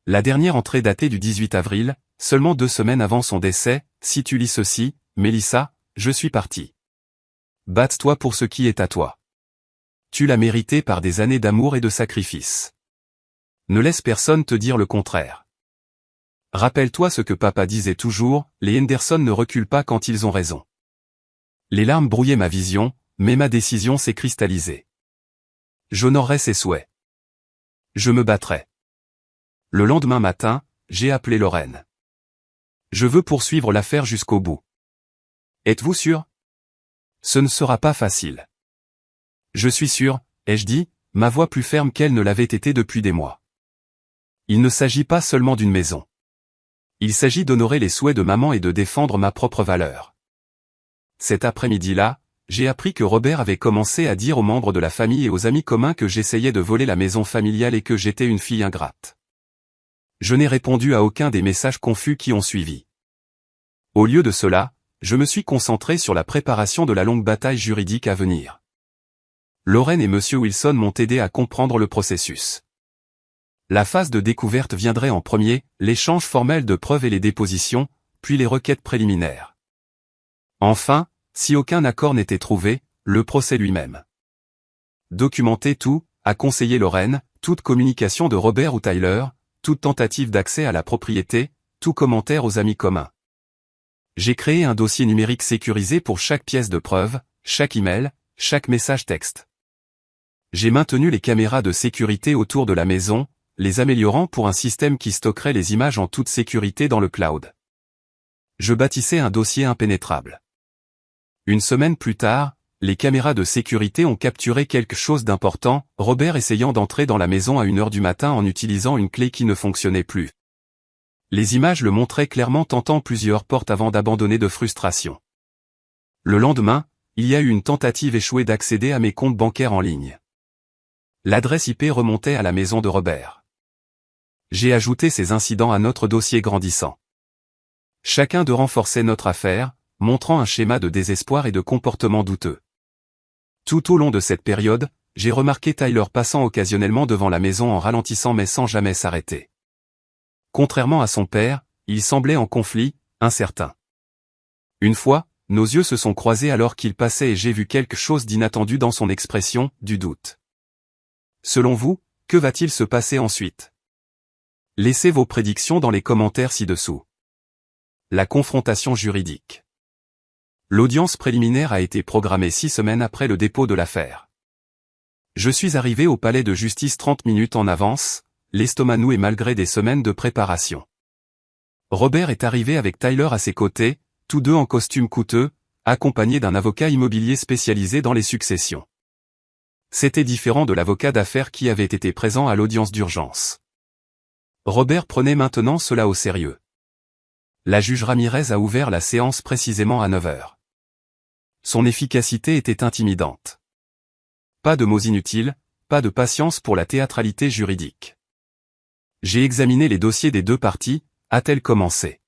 La dernière entrée datée du 18 avril, seulement 2 semaines avant son décès, si tu lis ceci, Mélissa, je suis parti. Batte-toi pour ce qui est à toi. Tu l'as mérité par des années d'amour et de sacrifice. Ne laisse personne te dire le contraire. Rappelle-toi ce que papa disait toujours, les Henderson ne reculent pas quand ils ont raison. Les larmes brouillaient ma vision, mais ma décision s'est cristallisée. J'honorerai ses souhaits. Je me battrai. Le lendemain matin, j'ai appelé Lorraine. Je veux poursuivre l'affaire jusqu'au bout. Êtes-vous sûr? Ce ne sera pas facile. Je suis sûr, ai-je dit, ma voix plus ferme qu'elle ne l'avait été depuis des mois. Il ne s'agit pas seulement d'une maison. Il s'agit d'honorer les souhaits de maman et de défendre ma propre valeur. Cet après-midi-là, j'ai appris que Robert avait commencé à dire aux membres de la famille et aux amis communs que j'essayais de voler la maison familiale et que j'étais une fille ingrate. Je n'ai répondu à aucun des messages confus qui ont suivi. Au lieu de cela, je me suis concentré sur la préparation de la longue bataille juridique à venir. Lorraine et M. Wilson m'ont aidé à comprendre le processus. La phase de découverte viendrait en premier, l'échange formel de preuves et les dépositions, puis les requêtes préliminaires. Enfin, si aucun accord n'était trouvé, le procès lui-même. Documenter tout, a conseillé Lorraine, toute communication de Robert ou Tyler, toute tentative d'accès à la propriété, tout commentaire aux amis communs. J'ai créé un dossier numérique sécurisé pour chaque pièce de preuve, chaque email, chaque message texte. J'ai maintenu les caméras de sécurité autour de la maison, les améliorant pour un système qui stockerait les images en toute sécurité dans le cloud. Je bâtissais un dossier impénétrable. Une semaine plus tard, les caméras de sécurité ont capturé quelque chose d'important, Robert essayant d'entrer dans la maison à 1h du matin en utilisant une clé qui ne fonctionnait plus. Les images le montraient clairement tentant plusieurs portes avant d'abandonner de frustration. Le lendemain, il y a eu une tentative échouée d'accéder à mes comptes bancaires en ligne. L'adresse IP remontait à la maison de Robert. J'ai ajouté ces incidents à notre dossier grandissant. Chacun de renforçait notre affaire, montrant un schéma de désespoir et de comportement douteux. Tout au long de cette période, j'ai remarqué Tyler passant occasionnellement devant la maison en ralentissant mais sans jamais s'arrêter. Contrairement à son père, il semblait en conflit, incertain. Une fois, nos yeux se sont croisés alors qu'il passait et j'ai vu quelque chose d'inattendu dans son expression, du doute. Selon vous, que va-t-il se passer ensuite? Laissez vos prédictions dans les commentaires ci-dessous. La confrontation juridique. L'audience préliminaire a été programmée 6 semaines après le dépôt de l'affaire. Je suis arrivé au palais de justice 30 minutes en avance, l'estomac noué malgré des semaines de préparation. Robert est arrivé avec Tyler à ses côtés, tous deux en costume coûteux, accompagnés d'un avocat immobilier spécialisé dans les successions. C'était différent de l'avocat d'affaires qui avait été présent à l'audience d'urgence. Robert prenait maintenant cela au sérieux. La juge Ramirez a ouvert la séance précisément à 9h. Son efficacité était intimidante. Pas de mots inutiles, pas de patience pour la théâtralité juridique. J'ai examiné les dossiers des deux parties, a-t-elle commencé.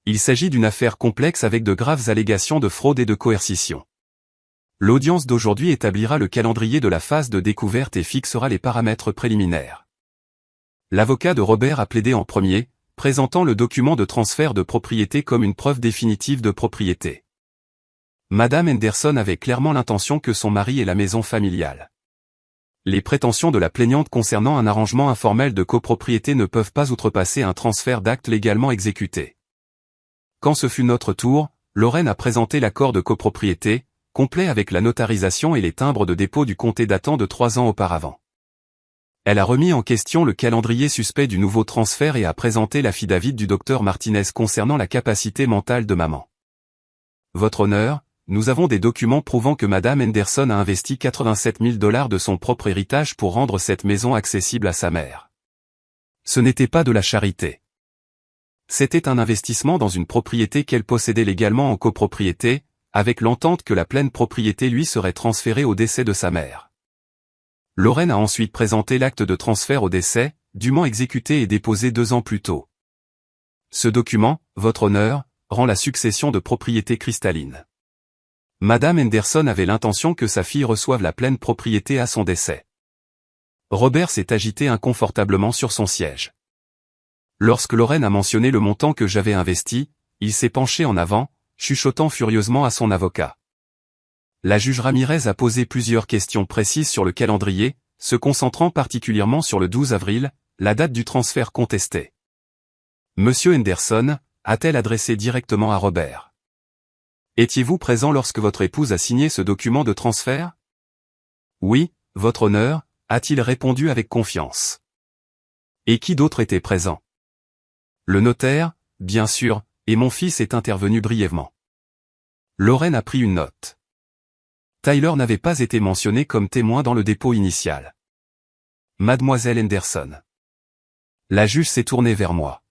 Il s'agit d'une affaire complexe avec de graves allégations de fraude et de coercition. L'audience d'aujourd'hui établira le calendrier de la phase de découverte et fixera les paramètres préliminaires. L'avocat de Robert a plaidé en premier, présentant le document de transfert de propriété comme une preuve définitive de propriété. Madame Henderson avait clairement l'intention que son mari ait la maison familiale. Les prétentions de la plaignante concernant un arrangement informel de copropriété ne peuvent pas outrepasser un transfert d'acte légalement exécuté. Quand ce fut notre tour, Lorraine a présenté l'accord de copropriété, complet avec la notarisation et les timbres de dépôt du comté datant de 3 ans auparavant. Elle a remis en question le calendrier suspect du nouveau transfert et a présenté l'affidavit du docteur Martinez concernant la capacité mentale de maman. Votre honneur, nous avons des documents prouvant que Madame Henderson a investi 87 000 $ de son propre héritage pour rendre cette maison accessible à sa mère. Ce n'était pas de la charité. C'était un investissement dans une propriété qu'elle possédait légalement en copropriété, avec l'entente que la pleine propriété lui serait transférée au décès de sa mère. Lorraine a ensuite présenté l'acte de transfert au décès, dûment exécuté et déposé 2 ans plus tôt. Ce document, votre honneur, rend la succession de propriété cristalline. Madame Henderson avait l'intention que sa fille reçoive la pleine propriété à son décès. Robert s'est agité inconfortablement sur son siège. Lorsque Lorraine a mentionné le montant que j'avais investi, il s'est penché en avant, chuchotant furieusement à son avocat. La juge Ramirez a posé plusieurs questions précises sur le calendrier, se concentrant particulièrement sur le 12 avril, la date du transfert contesté. Monsieur Henderson, a-t-elle adressé directement à Robert. Étiez-vous présent lorsque votre épouse a signé ce document de transfert? Oui, votre honneur, a-t-il répondu avec confiance. Et qui d'autre était présent? Le notaire, bien sûr, et mon fils est intervenu brièvement. Lorraine a pris une note. Tyler n'avait pas été mentionné comme témoin dans le dépôt initial. Mademoiselle Henderson. La juge s'est tournée vers moi.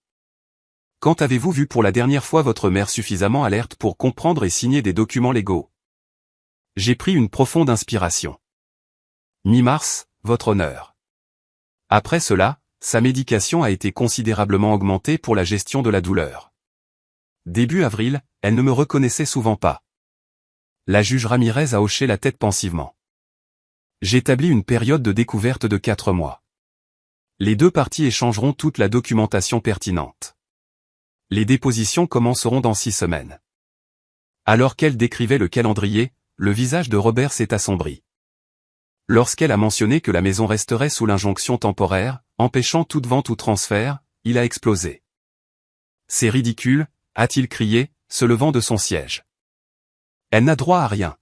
Quand avez-vous vu pour la dernière fois votre mère suffisamment alerte pour comprendre et signer des documents légaux? J'ai pris une profonde inspiration. Mi-mars, votre honneur. Après cela, sa médication a été considérablement augmentée pour la gestion de la douleur. Début avril, elle ne me reconnaissait souvent pas. La juge Ramirez a hoché la tête pensivement. J'établis une période de découverte de 4 mois. Les deux parties échangeront toute la documentation pertinente. Les dépositions commenceront dans 6 semaines. Alors qu'elle décrivait le calendrier, le visage de Robert s'est assombri. Lorsqu'elle a mentionné que la maison resterait sous l'injonction temporaire, empêchant toute vente ou transfert, il a explosé. « C'est ridicule », a-t-il crié, se levant de son siège. Elle n'a droit à rien.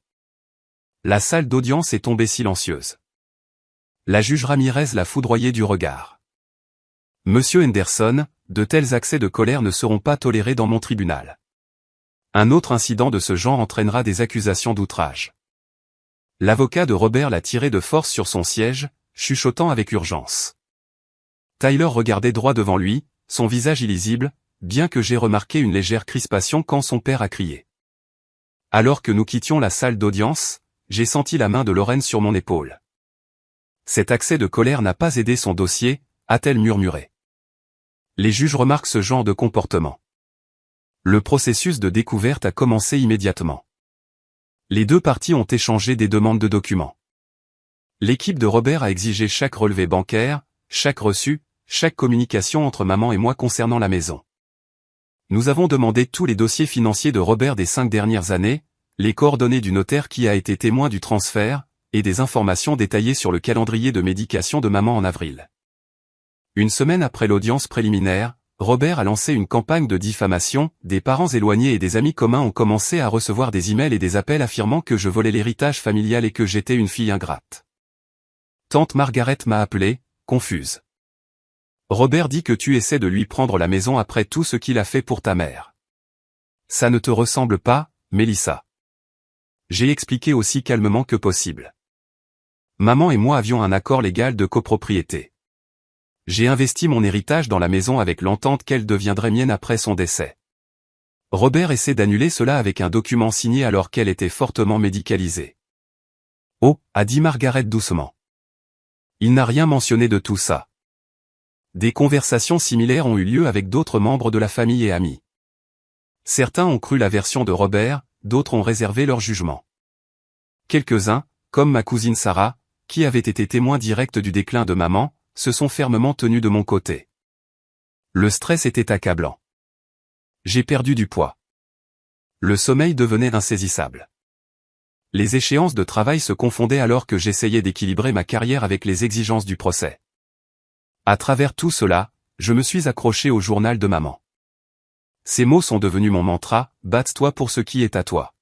La salle d'audience est tombée silencieuse. La juge Ramirez l'a foudroyé du regard. « Monsieur Henderson, de tels accès de colère ne seront pas tolérés dans mon tribunal. Un autre incident de ce genre entraînera des accusations d'outrage. » L'avocat de Robert l'a tiré de force sur son siège, chuchotant avec urgence. Tyler regardait droit devant lui, son visage illisible, bien que j'ai remarqué une légère crispation quand son père a crié. Alors que nous quittions la salle d'audience, j'ai senti la main de Lorraine sur mon épaule. Cet accès de colère n'a pas aidé son dossier, a-t-elle murmuré. Les juges remarquent ce genre de comportement. Le processus de découverte a commencé immédiatement. Les deux parties ont échangé des demandes de documents. L'équipe de Robert a exigé chaque relevé bancaire, chaque reçu, chaque communication entre maman et moi concernant la maison. Nous avons demandé tous les dossiers financiers de Robert des 5 dernières années, les coordonnées du notaire qui a été témoin du transfert, et des informations détaillées sur le calendrier de médication de maman en avril. Une semaine après l'audience préliminaire, Robert a lancé une campagne de diffamation, des parents éloignés et des amis communs ont commencé à recevoir des emails et des appels affirmant que je volais l'héritage familial et que j'étais une fille ingrate. Tante Margaret m'a appelé, confuse. Robert dit que tu essaies de lui prendre la maison après tout ce qu'il a fait pour ta mère. Ça ne te ressemble pas, Mélissa. J'ai expliqué aussi calmement que possible. Maman et moi avions un accord légal de copropriété. J'ai investi mon héritage dans la maison avec l'entente qu'elle deviendrait mienne après son décès. Robert essaie d'annuler cela avec un document signé alors qu'elle était fortement médicalisée. Oh, a dit Margaret doucement. Il n'a rien mentionné de tout ça. Des conversations similaires ont eu lieu avec d'autres membres de la famille et amis. Certains ont cru la version de Robert, d'autres ont réservé leur jugement. Quelques-uns, comme ma cousine Sarah, qui avait été témoin direct du déclin de maman, se sont fermement tenus de mon côté. Le stress était accablant. J'ai perdu du poids. Le sommeil devenait insaisissable. Les échéances de travail se confondaient alors que j'essayais d'équilibrer ma carrière avec les exigences du procès. À travers tout cela, je me suis accroché au journal de maman. Ces mots sont devenus mon mantra, batte-toi pour ce qui est à toi.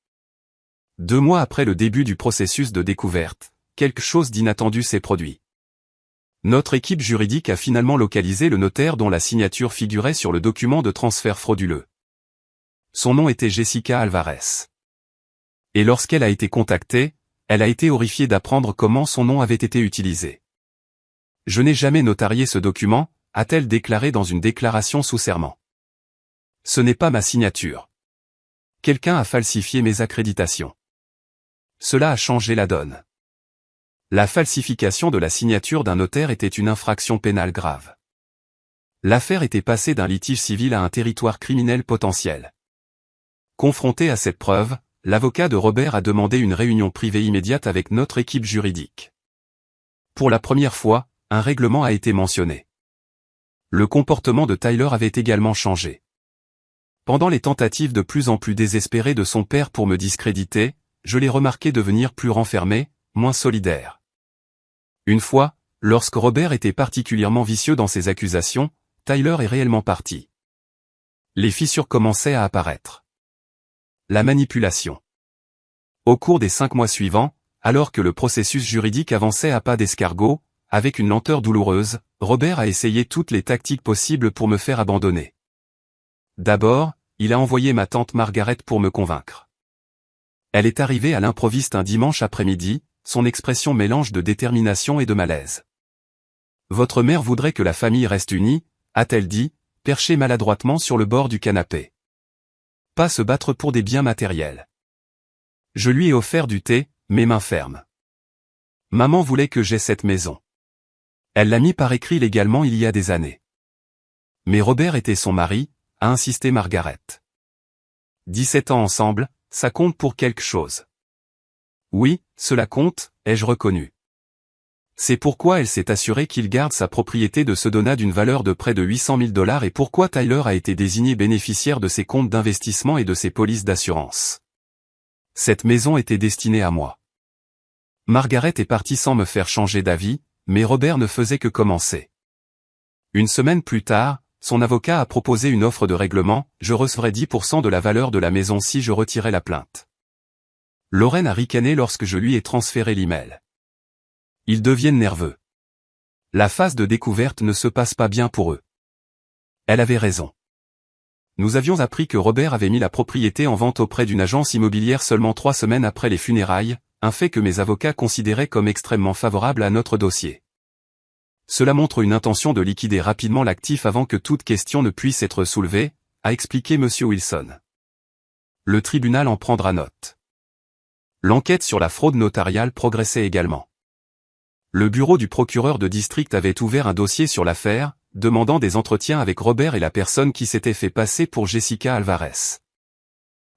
2 mois après le début du processus de découverte, quelque chose d'inattendu s'est produit. Notre équipe juridique a finalement localisé le notaire dont la signature figurait sur le document de transfert frauduleux. Son nom était Jessica Alvarez. Et lorsqu'elle a été contactée, elle a été horrifiée d'apprendre comment son nom avait été utilisé. Je n'ai jamais notarié ce document, a-t-elle déclaré dans une déclaration sous serment. Ce n'est pas ma signature. Quelqu'un a falsifié mes accréditations. Cela a changé la donne. La falsification de la signature d'un notaire était une infraction pénale grave. L'affaire était passée d'un litige civil à un territoire criminel potentiel. Confronté à cette preuve, l'avocat de Robert a demandé une réunion privée immédiate avec notre équipe juridique. Pour la première fois, un règlement a été mentionné. Le comportement de Tyler avait également changé. Pendant les tentatives de plus en plus désespérées de son père pour me discréditer, je l'ai remarqué devenir plus renfermé, moins solidaire. Une fois, lorsque Robert était particulièrement vicieux dans ses accusations, Tyler est réellement parti. Les fissures commençaient à apparaître. La manipulation. Au cours des 5 mois suivants, alors que le processus juridique avançait à pas d'escargot, avec une lenteur douloureuse, Robert a essayé toutes les tactiques possibles pour me faire abandonner. D'abord, il a envoyé ma tante Margaret pour me convaincre. Elle est arrivée à l'improviste un dimanche après-midi, son expression mélange de détermination et de malaise. « Votre mère voudrait que la famille reste unie », a-t-elle dit, perchée maladroitement sur le bord du canapé. Pas se battre pour des biens matériels. Je lui ai offert du thé, mes mains fermes. Maman voulait que j'aie cette maison. Elle l'a mis par écrit légalement il y a des années. Mais Robert était son mari, a insisté Margaret. 17 ans ensemble, ça compte pour quelque chose. Oui, cela compte, ai-je reconnu. C'est pourquoi elle s'est assurée qu'il garde sa propriété de Sedona d'une valeur de près de 800 000 $ et pourquoi Tyler a été désigné bénéficiaire de ses comptes d'investissement et de ses polices d'assurance. Cette maison était destinée à moi. Margaret est partie sans me faire changer d'avis, mais Robert ne faisait que commencer. Une semaine plus tard, son avocat a proposé une offre de règlement, je recevrais 10% de la valeur de la maison si je retirais la plainte. Lorraine a ricané lorsque je lui ai transféré l'email. Ils deviennent nerveux. La phase de découverte ne se passe pas bien pour eux. Elle avait raison. Nous avions appris que Robert avait mis la propriété en vente auprès d'une agence immobilière seulement 3 semaines après les funérailles, un fait que mes avocats considéraient comme extrêmement favorable à notre dossier. Cela montre une intention de liquider rapidement l'actif avant que toute question ne puisse être soulevée, a expliqué M. Wilson. Le tribunal en prendra note. L'enquête sur la fraude notariale progressait également. Le bureau du procureur de district avait ouvert un dossier sur l'affaire, demandant des entretiens avec Robert et la personne qui s'était fait passer pour Jessica Alvarez.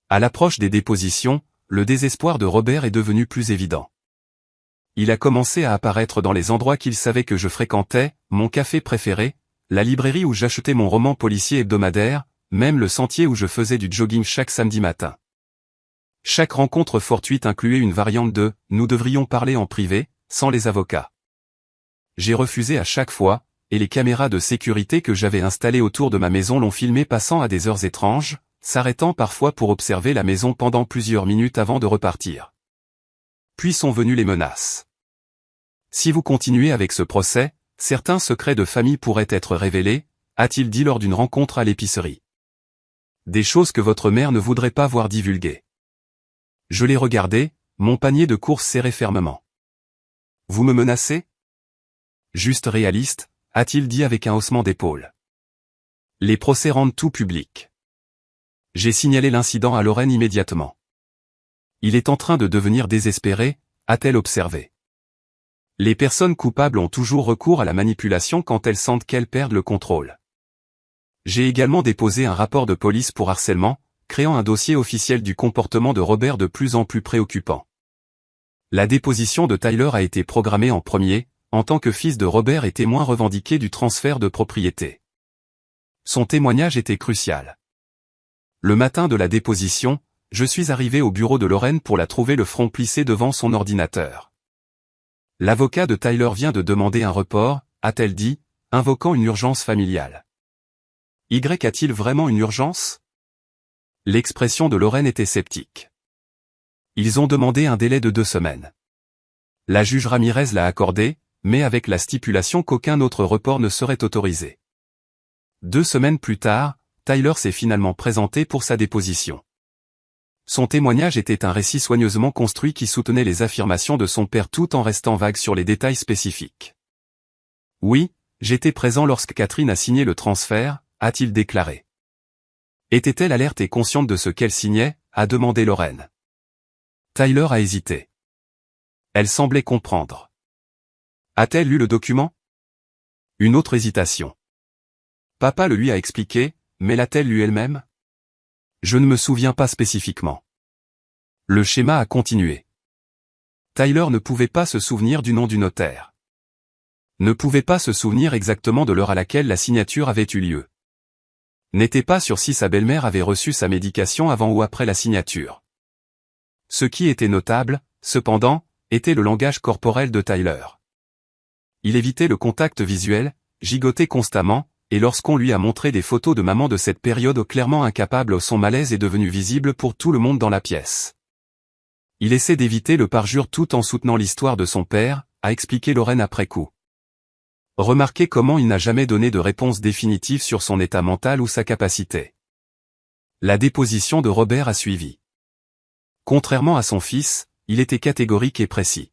À l'approche des dépositions, le désespoir de Robert est devenu plus évident. Il a commencé à apparaître dans les endroits qu'il savait que je fréquentais, mon café préféré, la librairie où j'achetais mon roman policier hebdomadaire, même le sentier où je faisais du jogging chaque samedi matin. Chaque rencontre fortuite incluait une variante de « nous devrions parler en privé », sans les avocats. J'ai refusé à chaque fois, et les caméras de sécurité que j'avais installées autour de ma maison l'ont filmé passant à des heures étranges, s'arrêtant parfois pour observer la maison pendant plusieurs minutes avant de repartir. Puis sont venues les menaces. Si vous continuez avec ce procès, certains secrets de famille pourraient être révélés, a-t-il dit lors d'une rencontre à l'épicerie. Des choses que votre mère ne voudrait pas voir divulguées. Je l'ai regardé, mon panier de courses serré fermement. Vous me menacez? Juste réaliste, a-t-il dit avec un haussement d'épaule. Les procès rendent tout public. J'ai signalé l'incident à Lorraine immédiatement. Il est en train de devenir désespéré, a-t-elle observé. Les personnes coupables ont toujours recours à la manipulation quand elles sentent qu'elles perdent le contrôle. J'ai également déposé un rapport de police pour harcèlement, créant un dossier officiel du comportement de Robert de plus en plus préoccupant. La déposition de Tyler a été programmée en premier, en tant que fils de Robert et témoin revendiqué du transfert de propriété. Son témoignage était crucial. Le matin de la déposition, je suis arrivé au bureau de Lorraine pour la trouver le front plissé devant son ordinateur. L'avocat de Tyler vient de demander un report, a-t-elle dit, invoquant une urgence familiale. Y a-t-il vraiment une urgence? L'expression de Lorraine était sceptique. Ils ont demandé un délai de 2 semaines. La juge Ramirez l'a accordé, mais avec la stipulation qu'aucun autre report ne serait autorisé. 2 semaines plus tard, Tyler s'est finalement présenté pour sa déposition. Son témoignage était un récit soigneusement construit qui soutenait les affirmations de son père tout en restant vague sur les détails spécifiques. Oui, j'étais présent lorsque Catherine a signé le transfert, a-t-il déclaré. Était-elle alerte et consciente de ce qu'elle signait, a demandé Lorraine. Tyler a hésité. Elle semblait comprendre. A-t-elle lu le document? Une autre hésitation. Papa le lui a expliqué, mais l'a-t-elle lu elle-même? Je ne me souviens pas spécifiquement. Le schéma a continué. Tyler ne pouvait pas se souvenir du nom du notaire. Ne pouvait pas se souvenir exactement de l'heure à laquelle la signature avait eu lieu. N'était pas sûr si sa belle-mère avait reçu sa médication avant ou après la signature. Ce qui était notable, cependant, était le langage corporel de Tyler. Il évitait le contact visuel, gigotait constamment, et lorsqu'on lui a montré des photos de maman de cette période clairement incapable, son malaise est devenu visible pour tout le monde dans la pièce. Il essaie d'éviter le parjure tout en soutenant l'histoire de son père, a expliqué Lorraine après coup. Remarquez comment il n'a jamais donné de réponse définitive sur son état mental ou sa capacité. La déposition de Robert a suivi. Contrairement à son fils, il était catégorique et précis.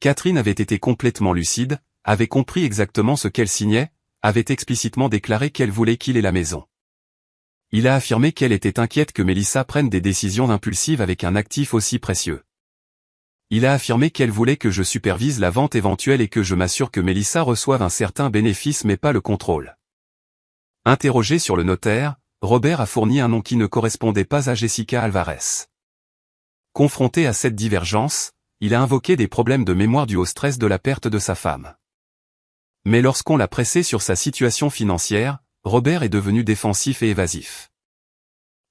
Catherine avait été complètement lucide, avait compris exactement ce qu'elle signait, avait explicitement déclaré qu'elle voulait qu'il ait la maison. Il a affirmé qu'elle était inquiète que Melissa prenne des décisions impulsives avec un actif aussi précieux. Il a affirmé qu'elle voulait que je supervise la vente éventuelle et que je m'assure que Mélissa reçoive un certain bénéfice mais pas le contrôle. Interrogé sur le notaire, Robert a fourni un nom qui ne correspondait pas à Jessica Alvarez. Confronté à cette divergence, il a invoqué des problèmes de mémoire dus au stress de la perte de sa femme. Mais lorsqu'on l'a pressé sur sa situation financière, Robert est devenu défensif et évasif.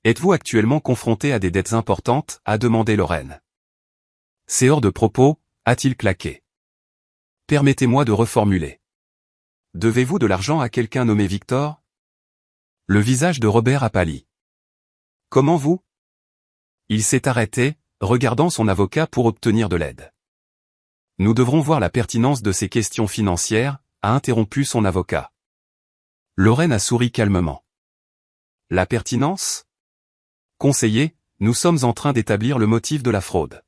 Êtes-vous actuellement confronté à des dettes importantes, a demandé Lorraine. C'est hors de propos, a-t-il claqué. Permettez-moi de reformuler. Devez-vous de l'argent à quelqu'un nommé Victor? Le visage de Robert a pâli. Comment vous? Il s'est arrêté, regardant son avocat pour obtenir de l'aide. Nous devrons voir la pertinence de ces questions financières, a interrompu son avocat. Lorraine a souri calmement. La pertinence? Conseiller, nous sommes en train d'établir le motif de la fraude.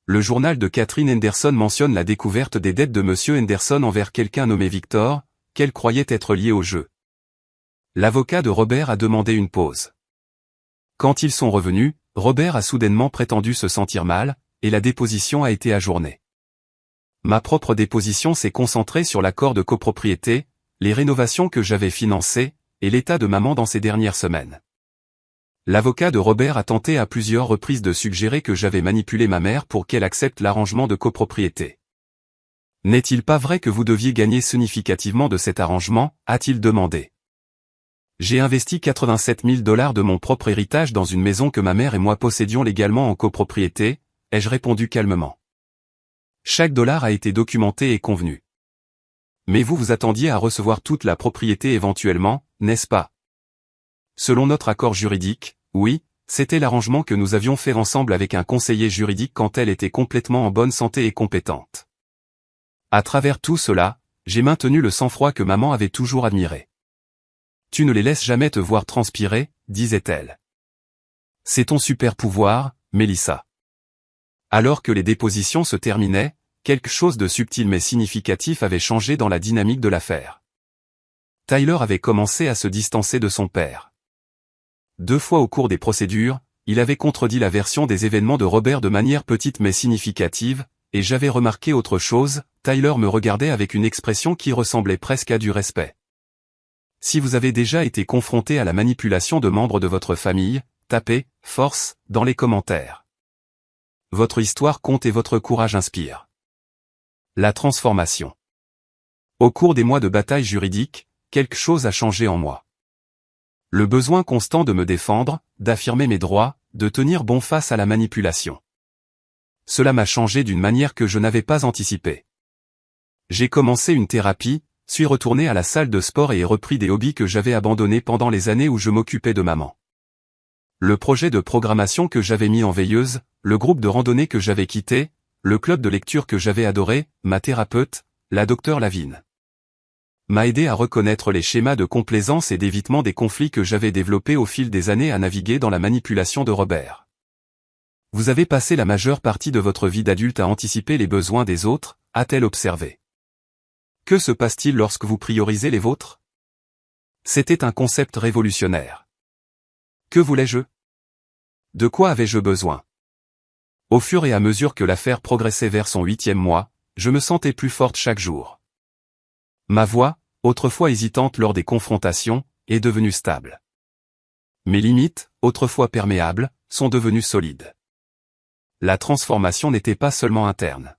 Le journal de Catherine Henderson mentionne la découverte des dettes de Monsieur Henderson envers quelqu'un nommé Victor, qu'elle croyait être lié au jeu. L'avocat de Robert a demandé une pause. Quand ils sont revenus, Robert a soudainement prétendu se sentir mal, et la déposition a été ajournée. Ma propre déposition s'est concentrée sur l'accord de copropriété, les rénovations que j'avais financées, et l'état de maman dans ces dernières semaines. L'avocat de Robert a tenté à plusieurs reprises de suggérer que j'avais manipulé ma mère pour qu'elle accepte l'arrangement de copropriété. N'est-il pas vrai que vous deviez gagner significativement de cet arrangement, a-t-il demandé. J'ai investi 87 000 $ de mon propre héritage dans une maison que ma mère et moi possédions légalement en copropriété, ai-je répondu calmement. Chaque dollar a été documenté et convenu. Mais vous vous attendiez à recevoir toute la propriété éventuellement, n'est-ce pas? Selon notre accord juridique, oui, c'était l'arrangement que nous avions fait ensemble avec un conseiller juridique quand elle était complètement en bonne santé et compétente. À travers tout cela, j'ai maintenu le sang-froid que maman avait toujours admiré. Tu ne les laisses jamais te voir transpirer, disait-elle. C'est ton super pouvoir, Mélissa. Alors que les dépositions se terminaient, quelque chose de subtil mais significatif avait changé dans la dynamique de l'affaire. Tyler avait commencé à se distancer de son père. 2 fois au cours des procédures, il avait contredit la version des événements de Robert de manière petite mais significative, et j'avais remarqué autre chose, Tyler me regardait avec une expression qui ressemblait presque à du respect. Si vous avez déjà été confronté à la manipulation de membres de votre famille, tapez « force » dans les commentaires. Votre histoire compte et votre courage inspire. La transformation. Au cours des mois de bataille juridique, quelque chose a changé en moi. Le besoin constant de me défendre, d'affirmer mes droits, de tenir bon face à la manipulation. Cela m'a changé d'une manière que je n'avais pas anticipée. J'ai commencé une thérapie, suis retourné à la salle de sport et ai repris des hobbies que j'avais abandonnés pendant les années où je m'occupais de maman. Le projet de programmation que j'avais mis en veilleuse, le groupe de randonnée que j'avais quitté, le club de lecture que j'avais adoré, ma thérapeute, la docteure Lavigne, m'a aidé à reconnaître les schémas de complaisance et d'évitement des conflits que j'avais développés au fil des années à naviguer dans la manipulation de Robert. Vous avez passé la majeure partie de votre vie d'adulte à anticiper les besoins des autres, a-t-elle observé. Que se passe-t-il lorsque vous priorisez les vôtres? C'était un concept révolutionnaire. Que voulais-je? De quoi avais-je besoin? Au fur et à mesure que l'affaire progressait vers son 8e mois, je me sentais plus forte chaque jour. Ma voix, autrefois hésitante lors des confrontations, est devenue stable. Mes limites, autrefois perméables, sont devenues solides. La transformation n'était pas seulement interne.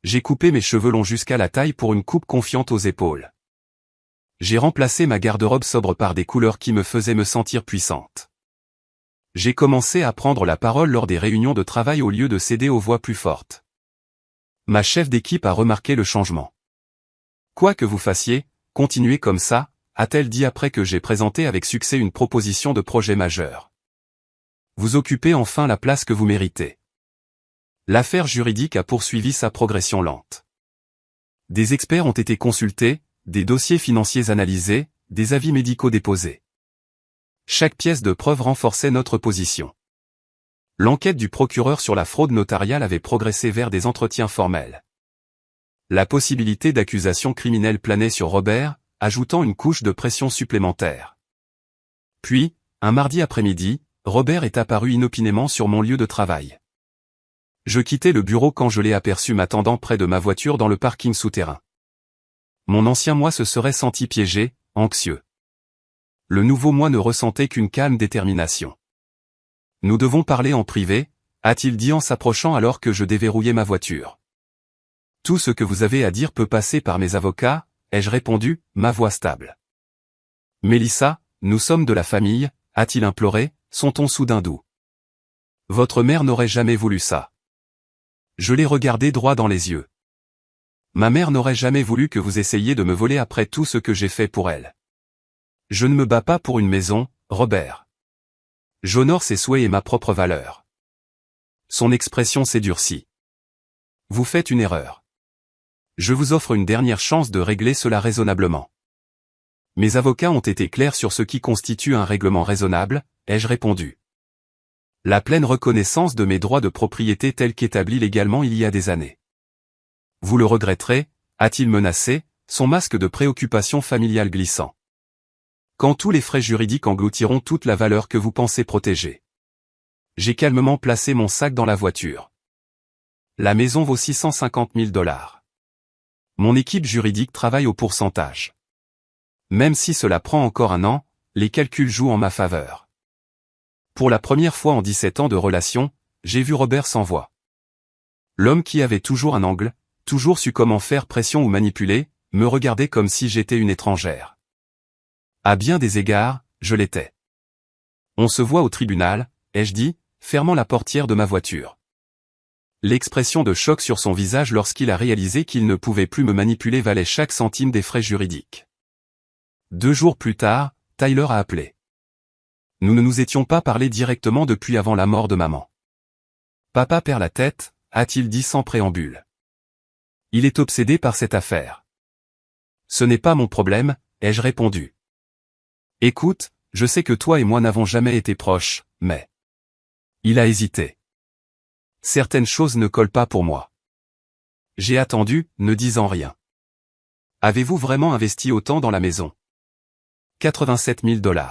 J'ai coupé mes cheveux longs jusqu'à la taille pour une coupe confiante aux épaules. J'ai remplacé ma garde-robe sobre par des couleurs qui me faisaient me sentir puissante. J'ai commencé à prendre la parole lors des réunions de travail au lieu de céder aux voix plus fortes. Ma chef d'équipe a remarqué le changement. Quoi que vous fassiez, continuez comme ça, a-t-elle dit après que j'ai présenté avec succès une proposition de projet majeur. Vous occupez enfin la place que vous méritez. L'affaire juridique a poursuivi sa progression lente. Des experts ont été consultés, des dossiers financiers analysés, des avis médicaux déposés. Chaque pièce de preuve renforçait notre position. L'enquête du procureur sur la fraude notariale avait progressé vers des entretiens formels. La possibilité d'accusation criminelle planait sur Robert, ajoutant une couche de pression supplémentaire. Puis, un mardi après-midi, Robert est apparu inopinément sur mon lieu de travail. Je quittais le bureau quand je l'ai aperçu m'attendant près de ma voiture dans le parking souterrain. Mon ancien moi se serait senti piégé, anxieux. Le nouveau moi ne ressentait qu'une calme détermination. « Nous devons parler en privé », a-t-il dit en s'approchant alors que je déverrouillais ma voiture. « Tout ce que vous avez à dire peut passer par mes avocats », ai-je répondu, ma voix stable. « Mélissa, nous sommes de la famille », a-t-il imploré, son ton soudain doux. « Votre mère n'aurait jamais voulu ça. » Je l'ai regardé droit dans les yeux. « Ma mère n'aurait jamais voulu que vous essayiez de me voler après tout ce que j'ai fait pour elle. Je ne me bats pas pour une maison, Robert. J'honore ses souhaits et ma propre valeur. » Son expression s'est durcie. « Vous faites une erreur. Je vous offre une dernière chance de régler cela raisonnablement. » Mes avocats ont été clairs sur ce qui constitue un règlement raisonnable, ai-je répondu. La pleine reconnaissance de mes droits de propriété tels qu'établis légalement il y a des années. Vous le regretterez, a-t-il menacé, son masque de préoccupation familiale glissant. Quand tous les frais juridiques engloutiront toute la valeur que vous pensez protéger. J'ai calmement placé mon sac dans la voiture. La maison vaut 650 000 $. Mon équipe juridique travaille au pourcentage. Même si cela prend encore un an, les calculs jouent en ma faveur. Pour la première fois en 17 ans de relation, j'ai vu Robert sans voix. L'homme qui avait toujours un angle, toujours su comment faire pression ou manipuler, me regardait comme si j'étais une étrangère. À bien des égards, je l'étais. On se voit au tribunal, ai-je dit, fermant la portière de ma voiture. L'expression de choc sur son visage lorsqu'il a réalisé qu'il ne pouvait plus me manipuler valait chaque centime des frais juridiques. 2 jours plus tard, Tyler a appelé. Nous ne nous étions pas parlé directement depuis avant la mort de maman. Papa perd la tête, a-t-il dit sans préambule. Il est obsédé par cette affaire. Ce n'est pas mon problème, ai-je répondu. Écoute, je sais que toi et moi n'avons jamais été proches, mais... Il a hésité. Certaines choses ne collent pas pour moi. J'ai attendu, ne disant rien. Avez-vous vraiment investi autant dans la maison? 87 000 $.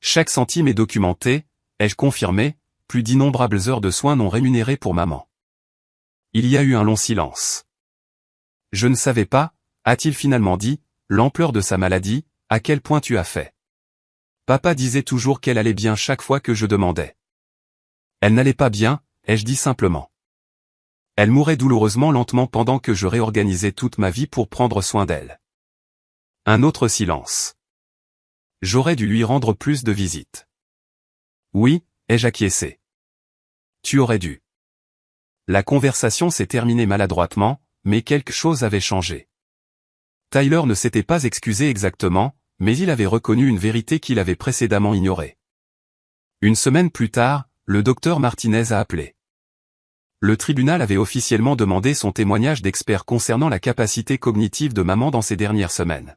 Chaque centime est documenté, ai-je confirmé, plus d'innombrables heures de soins non rémunérés pour maman. Il y a eu un long silence. Je ne savais pas, a-t-il finalement dit, l'ampleur de sa maladie, à quel point tu as fait. Papa disait toujours qu'elle allait bien chaque fois que je demandais. Elle n'allait pas bien, ai-je dit simplement. Elle mourait douloureusement lentement pendant que je réorganisais toute ma vie pour prendre soin d'elle. Un autre silence. J'aurais dû lui rendre plus de visites. Oui, ai-je acquiescé. Tu aurais dû. La conversation s'est terminée maladroitement, mais quelque chose avait changé. Tyler ne s'était pas excusé exactement, mais il avait reconnu une vérité qu'il avait précédemment ignorée. Une semaine plus tard, le docteur Martinez a appelé. Le tribunal avait officiellement demandé son témoignage d'expert concernant la capacité cognitive de maman dans ces dernières semaines.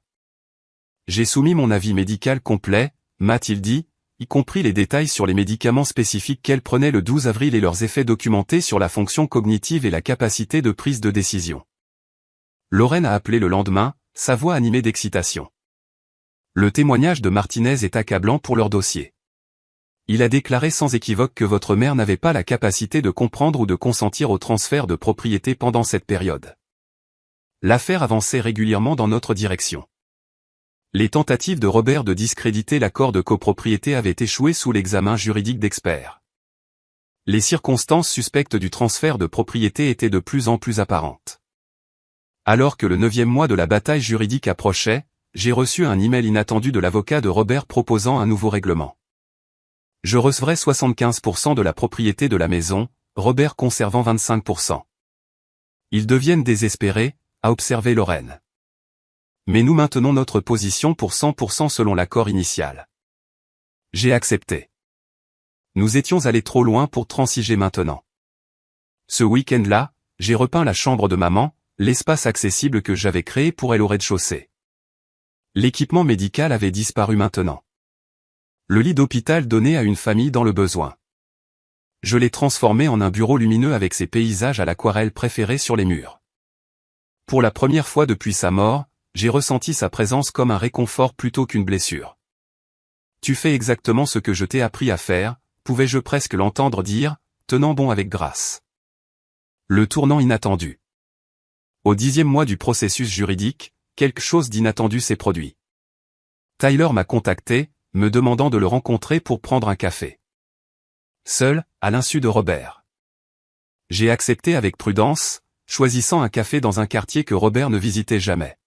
J'ai soumis mon avis médical complet, m'a-t-il dit, y compris les détails sur les médicaments spécifiques qu'elle prenait le 12 avril et leurs effets documentés sur la fonction cognitive et la capacité de prise de décision. Lorraine a appelé le lendemain, sa voix animée d'excitation. Le témoignage de Martinez est accablant pour leur dossier. Il a déclaré sans équivoque que votre mère n'avait pas la capacité de comprendre ou de consentir au transfert de propriété pendant cette période. L'affaire avançait régulièrement dans notre direction. Les tentatives de Robert de discréditer l'accord de copropriété avaient échoué sous l'examen juridique d'experts. Les circonstances suspectes du transfert de propriété étaient de plus en plus apparentes. Alors que le 9e mois de la bataille juridique approchait, j'ai reçu un email inattendu de l'avocat de Robert proposant un nouveau règlement. Je recevrai 75% de la propriété de la maison, Robert conservant 25%. Ils deviennent désespérés, a observé Lorraine. Mais nous maintenons notre position pour 100% selon l'accord initial. J'ai accepté. Nous étions allés trop loin pour transiger maintenant. Ce week-end-là, j'ai repeint la chambre de maman, l'espace accessible que j'avais créé pour elle au rez-de-chaussée. L'équipement médical avait disparu maintenant. Le lit d'hôpital donnait à une famille dans le besoin. Je l'ai transformé en un bureau lumineux avec ses paysages à l'aquarelle préférés sur les murs. Pour la première fois depuis sa mort, j'ai ressenti sa présence comme un réconfort plutôt qu'une blessure. Tu fais exactement ce que je t'ai appris à faire, pouvais-je presque l'entendre dire, tenant bon avec grâce. Le tournant inattendu. Au 10e mois du processus juridique, quelque chose d'inattendu s'est produit. Tyler m'a contacté, me demandant de le rencontrer pour prendre un café. Seul, à l'insu de Robert. J'ai accepté avec prudence, choisissant un café dans un quartier que Robert ne visitait jamais.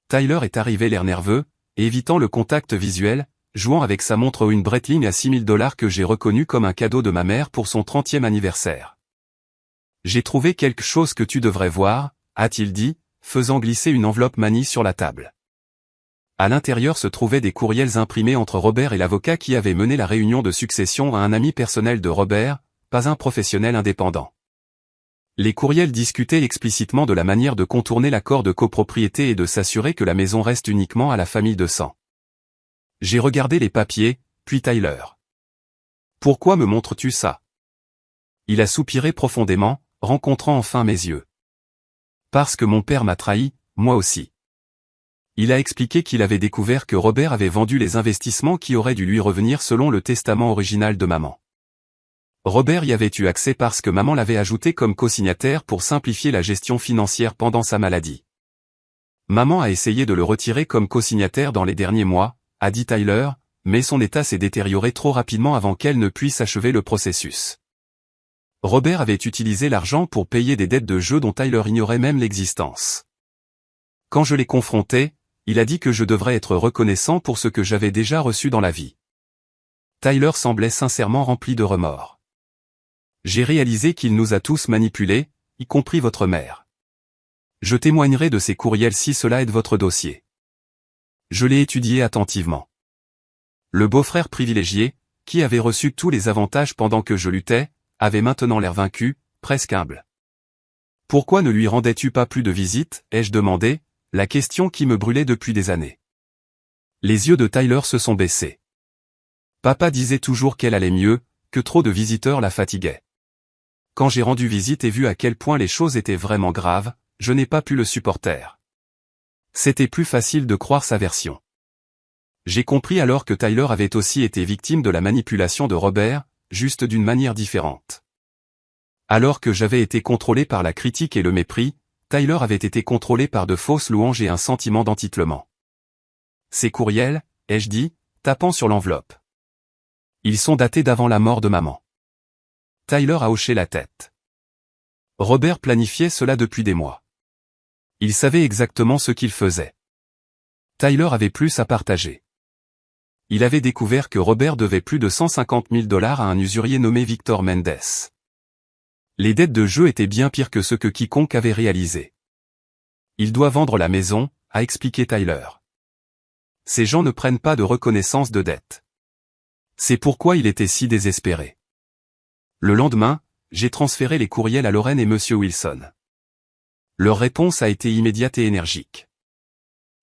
Tyler est arrivé l'air nerveux, évitant le contact visuel, jouant avec sa montre une Breitling à $6 000 que j'ai reconnu comme un cadeau de ma mère pour son 30e anniversaire. J'ai trouvé quelque chose que tu devrais voir, a-t-il dit, faisant glisser une enveloppe manie sur la table. À l'intérieur se trouvaient des courriels imprimés entre Robert et l'avocat qui avait mené la réunion de succession à un ami personnel de Robert, pas un professionnel indépendant. Les courriels discutaient explicitement de la manière de contourner l'accord de copropriété et de s'assurer que la maison reste uniquement à la famille de sang. J'ai regardé les papiers, puis Tyler. Pourquoi me montres-tu ça? Il a soupiré profondément, rencontrant enfin mes yeux. Parce que mon père m'a trahi, moi aussi. Il a expliqué qu'il avait découvert que Robert avait vendu les investissements qui auraient dû lui revenir selon le testament original de maman. Robert y avait eu accès parce que maman l'avait ajouté comme co-signataire pour simplifier la gestion financière pendant sa maladie. Maman a essayé de le retirer comme co-signataire dans les derniers mois, a dit Tyler, mais son état s'est détérioré trop rapidement avant qu'elle ne puisse achever le processus. Robert avait utilisé l'argent pour payer des dettes de jeu dont Tyler ignorait même l'existence. Quand je l'ai confronté, il a dit que je devrais être reconnaissant pour ce que j'avais déjà reçu dans la vie. Tyler semblait sincèrement rempli de remords. J'ai réalisé qu'il nous a tous manipulés, y compris votre mère. Je témoignerai de ces courriels si cela aide votre dossier. Je l'ai étudié attentivement. Le beau-frère privilégié, qui avait reçu tous les avantages pendant que je luttais, avait maintenant l'air vaincu, presque humble. Pourquoi ne lui rendais-tu pas plus de visites, ai-je demandé, la question qui me brûlait depuis des années. Les yeux de Tyler se sont baissés. Papa disait toujours qu'elle allait mieux, que trop de visiteurs la fatiguaient. Quand j'ai rendu visite et vu à quel point les choses étaient vraiment graves, je n'ai pas pu le supporter. C'était plus facile de croire sa version. J'ai compris alors que Tyler avait aussi été victime de la manipulation de Robert, juste d'une manière différente. Alors que j'avais été contrôlé par la critique et le mépris, Tyler avait été contrôlé par de fausses louanges et un sentiment d'entitlement. Ces courriels, ai-je dit, tapant sur l'enveloppe. Ils sont datés d'avant la mort de maman. Tyler a hoché la tête. Robert planifiait cela depuis des mois. Il savait exactement ce qu'il faisait. Tyler avait plus à partager. Il avait découvert que Robert devait plus de $150 000 à un usurier nommé Victor Mendes. Les dettes de jeu étaient bien pires que ce que quiconque avait réalisé. Il doit vendre la maison, a expliqué Tyler. Ces gens ne prennent pas de reconnaissance de dette. C'est pourquoi il était si désespéré. Le lendemain, j'ai transféré les courriels à Lorraine et Monsieur Wilson. Leur réponse a été immédiate et énergique.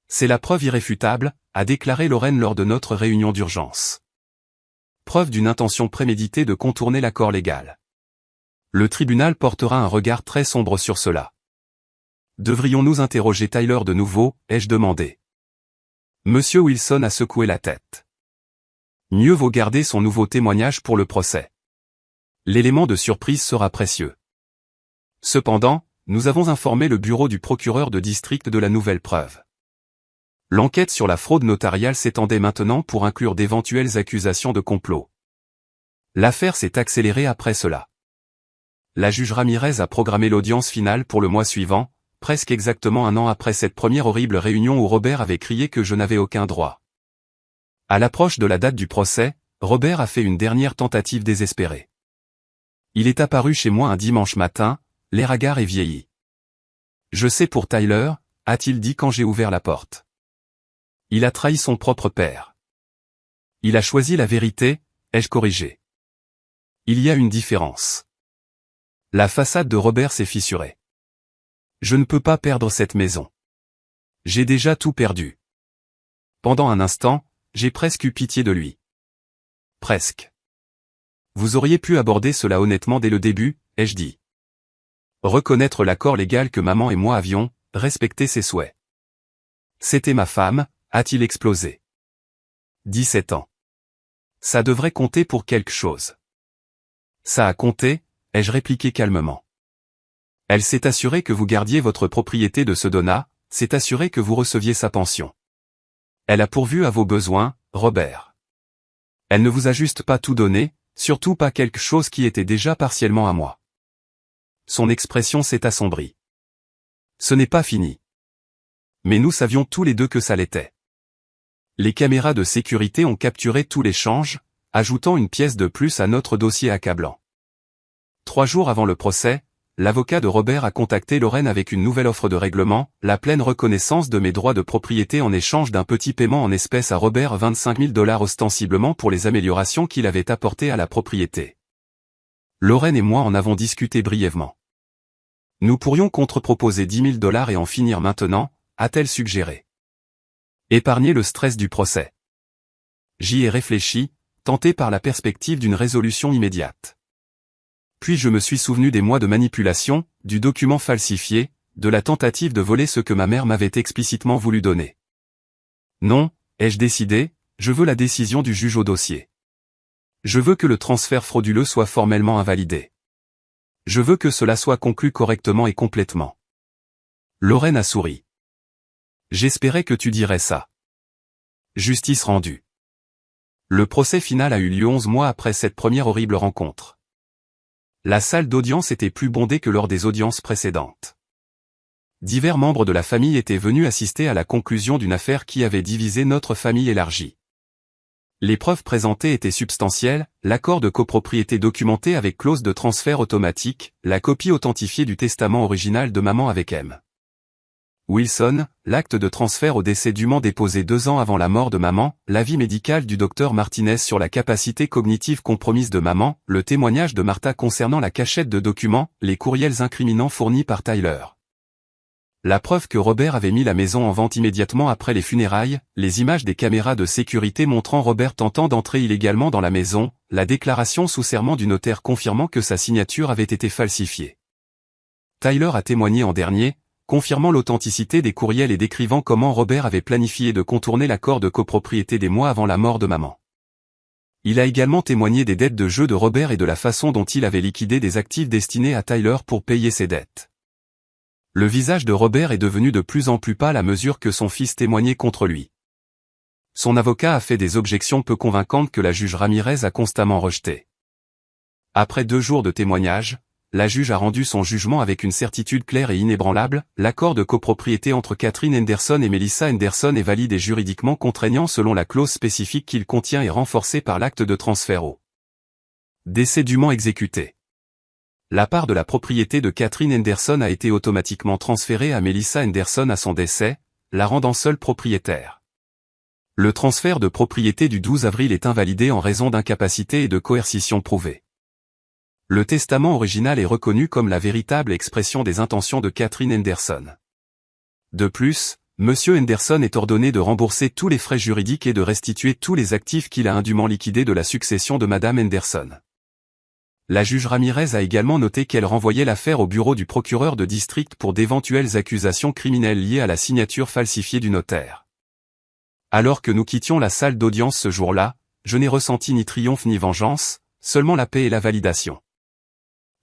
C'est la preuve irréfutable, a déclaré Lorraine lors de notre réunion d'urgence. Preuve d'une intention préméditée de contourner l'accord légal. Le tribunal portera un regard très sombre sur cela. Devrions-nous interroger Tyler de nouveau, ai-je demandé. Monsieur Wilson a secoué la tête. Mieux vaut garder son nouveau témoignage pour le procès. L'élément de surprise sera précieux. Cependant, nous avons informé le bureau du procureur de district de la nouvelle preuve. L'enquête sur la fraude notariale s'étendait maintenant pour inclure d'éventuelles accusations de complot. L'affaire s'est accélérée après cela. La juge Ramirez a programmé l'audience finale pour le mois suivant, presque exactement un an après cette première horrible réunion où Robert avait crié que je n'avais aucun droit. À l'approche de la date du procès, Robert a fait une dernière tentative désespérée. Il est apparu chez moi un dimanche matin, l'air hagard et vieilli. Je sais pour Tyler, a-t-il dit quand j'ai ouvert la porte. Il a trahi son propre père. Il a choisi la vérité, ai-je corrigé. Il y a une différence. La façade de Robert s'est fissurée. Je ne peux pas perdre cette maison. J'ai déjà tout perdu. Pendant un instant, j'ai presque eu pitié de lui. Presque. Vous auriez pu aborder cela honnêtement dès le début, ai-je dit. Reconnaître l'accord légal que maman et moi avions, respecter ses souhaits. C'était ma femme, a-t-il explosé. 17 ans. Ça devrait compter pour quelque chose. Ça a compté, ai-je répliqué calmement. Elle s'est assurée que vous gardiez votre propriété de Sedona, s'est assurée que vous receviez sa pension. Elle a pourvu à vos besoins, Robert. Elle ne vous a juste pas tout donné, surtout pas quelque chose qui était déjà partiellement à moi. Son expression s'est assombrie. Ce n'est pas fini. Mais nous savions tous les deux que ça l'était. Les caméras de sécurité ont capturé tout l'échange, ajoutant une pièce de plus à notre dossier accablant. 3 jours avant le procès, l'avocat de Robert a contacté Lorraine avec une nouvelle offre de règlement, la pleine reconnaissance de mes droits de propriété en échange d'un petit paiement en espèces à Robert, 25 000 $ ostensiblement pour les améliorations qu'il avait apportées à la propriété. Lorraine et moi en avons discuté brièvement. Nous pourrions contre-proposer 10 000 $ et en finir maintenant, a-t-elle suggéré. Épargner le stress du procès. J'y ai réfléchi, tenté par la perspective d'une résolution immédiate. Puis je me suis souvenu des mois de manipulation, du document falsifié, de la tentative de voler ce que ma mère m'avait explicitement voulu donner. Non, ai-je décidé, je veux la décision du juge au dossier. Je veux que le transfert frauduleux soit formellement invalidé. Je veux que cela soit conclu correctement et complètement. Lorraine a souri. J'espérais que tu dirais ça. Justice rendue. Le procès final a eu lieu 11 mois après cette première horrible rencontre. La salle d'audience était plus bondée que lors des audiences précédentes. Divers membres de la famille étaient venus assister à la conclusion d'une affaire qui avait divisé notre famille élargie. Les preuves présentées étaient substantielles, l'accord de copropriété documenté avec clause de transfert automatique, la copie authentifiée du testament original de maman avec M. Wilson, l'acte de transfert au décès dûment déposé 2 ans avant la mort de maman, l'avis médical du docteur Martinez sur la capacité cognitive compromise de maman, le témoignage de Martha concernant la cachette de documents, les courriels incriminants fournis par Tyler. La preuve que Robert avait mis la maison en vente immédiatement après les funérailles, les images des caméras de sécurité montrant Robert tentant d'entrer illégalement dans la maison, la déclaration sous serment du notaire confirmant que sa signature avait été falsifiée. Tyler a témoigné en dernier, confirmant l'authenticité des courriels et décrivant comment Robert avait planifié de contourner l'accord de copropriété des mois avant la mort de maman. Il a également témoigné des dettes de jeu de Robert et de la façon dont il avait liquidé des actifs destinés à Tyler pour payer ses dettes. Le visage de Robert est devenu de plus en plus pâle à mesure que son fils témoignait contre lui. Son avocat a fait des objections peu convaincantes que la juge Ramirez a constamment rejetées. Après 2 jours de témoignage, la juge a rendu son jugement avec une certitude claire et inébranlable, l'accord de copropriété entre Catherine Henderson et Melissa Henderson est valide et juridiquement contraignant selon la clause spécifique qu'il contient et renforcée par l'acte de transfert au décès dûment exécuté. La part de la propriété de Catherine Henderson a été automatiquement transférée à Melissa Henderson à son décès, la rendant seule propriétaire. Le transfert de propriété du 12 avril est invalidé en raison d'incapacité et de coercition prouvée. Le testament original est reconnu comme la véritable expression des intentions de Catherine Henderson. De plus, M. Henderson est ordonné de rembourser tous les frais juridiques et de restituer tous les actifs qu'il a indûment liquidés de la succession de Mme Henderson. La juge Ramirez a également noté qu'elle renvoyait l'affaire au bureau du procureur de district pour d'éventuelles accusations criminelles liées à la signature falsifiée du notaire. Alors que nous quittions la salle d'audience ce jour-là, je n'ai ressenti ni triomphe ni vengeance, seulement la paix et la validation.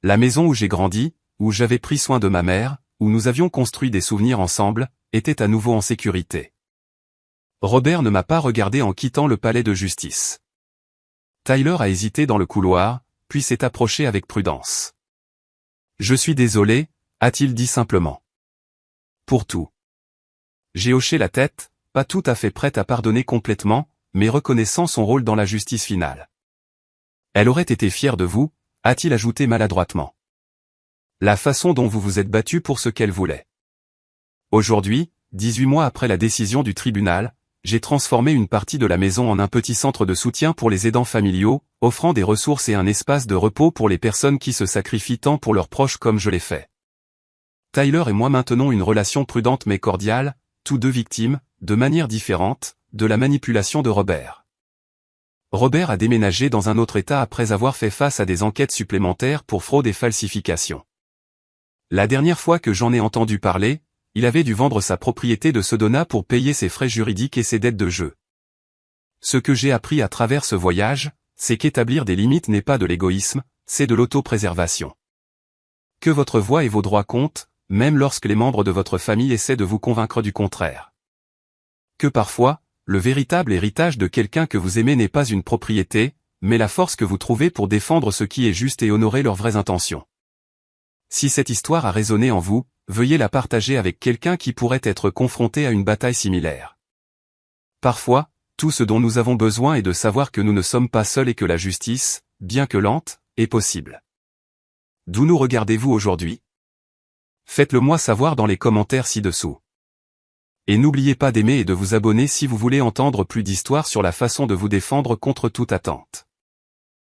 La maison où j'ai grandi, où j'avais pris soin de ma mère, où nous avions construit des souvenirs ensemble, était à nouveau en sécurité. Robert ne m'a pas regardé en quittant le palais de justice. Tyler a hésité dans le couloir, puis s'est approché avec prudence. « Je suis désolé », a-t-il dit simplement. « Pour tout. » J'ai hoché la tête, pas tout à fait prête à pardonner complètement, mais reconnaissant son rôle dans la justice finale. « Elle aurait été fière de vous », a-t-il ajouté maladroitement. La façon dont vous vous êtes battu pour ce qu'elle voulait. Aujourd'hui, 18 mois après la décision du tribunal, j'ai transformé une partie de la maison en un petit centre de soutien pour les aidants familiaux, offrant des ressources et un espace de repos pour les personnes qui se sacrifient tant pour leurs proches comme je l'ai fait. Tyler et moi maintenons une relation prudente mais cordiale, tous deux victimes, de manière différente, de la manipulation de Robert. Robert a déménagé dans un autre État après avoir fait face à des enquêtes supplémentaires pour fraude et falsification. La dernière fois que j'en ai entendu parler, il avait dû vendre sa propriété de Sedona pour payer ses frais juridiques et ses dettes de jeu. Ce que j'ai appris à travers ce voyage, c'est qu'établir des limites n'est pas de l'égoïsme, c'est de l'autopréservation. Que votre voix et vos droits comptent, même lorsque les membres de votre famille essaient de vous convaincre du contraire. Que parfois, le véritable héritage de quelqu'un que vous aimez n'est pas une propriété, mais la force que vous trouvez pour défendre ce qui est juste et honorer leurs vraies intentions. Si cette histoire a résonné en vous, veuillez la partager avec quelqu'un qui pourrait être confronté à une bataille similaire. Parfois, tout ce dont nous avons besoin est de savoir que nous ne sommes pas seuls et que la justice, bien que lente, est possible. D'où nous regardez-vous aujourd'hui? Faites-le moi savoir dans les commentaires ci-dessous. Et n'oubliez pas d'aimer et de vous abonner si vous voulez entendre plus d'histoires sur la façon de vous défendre contre toute attente.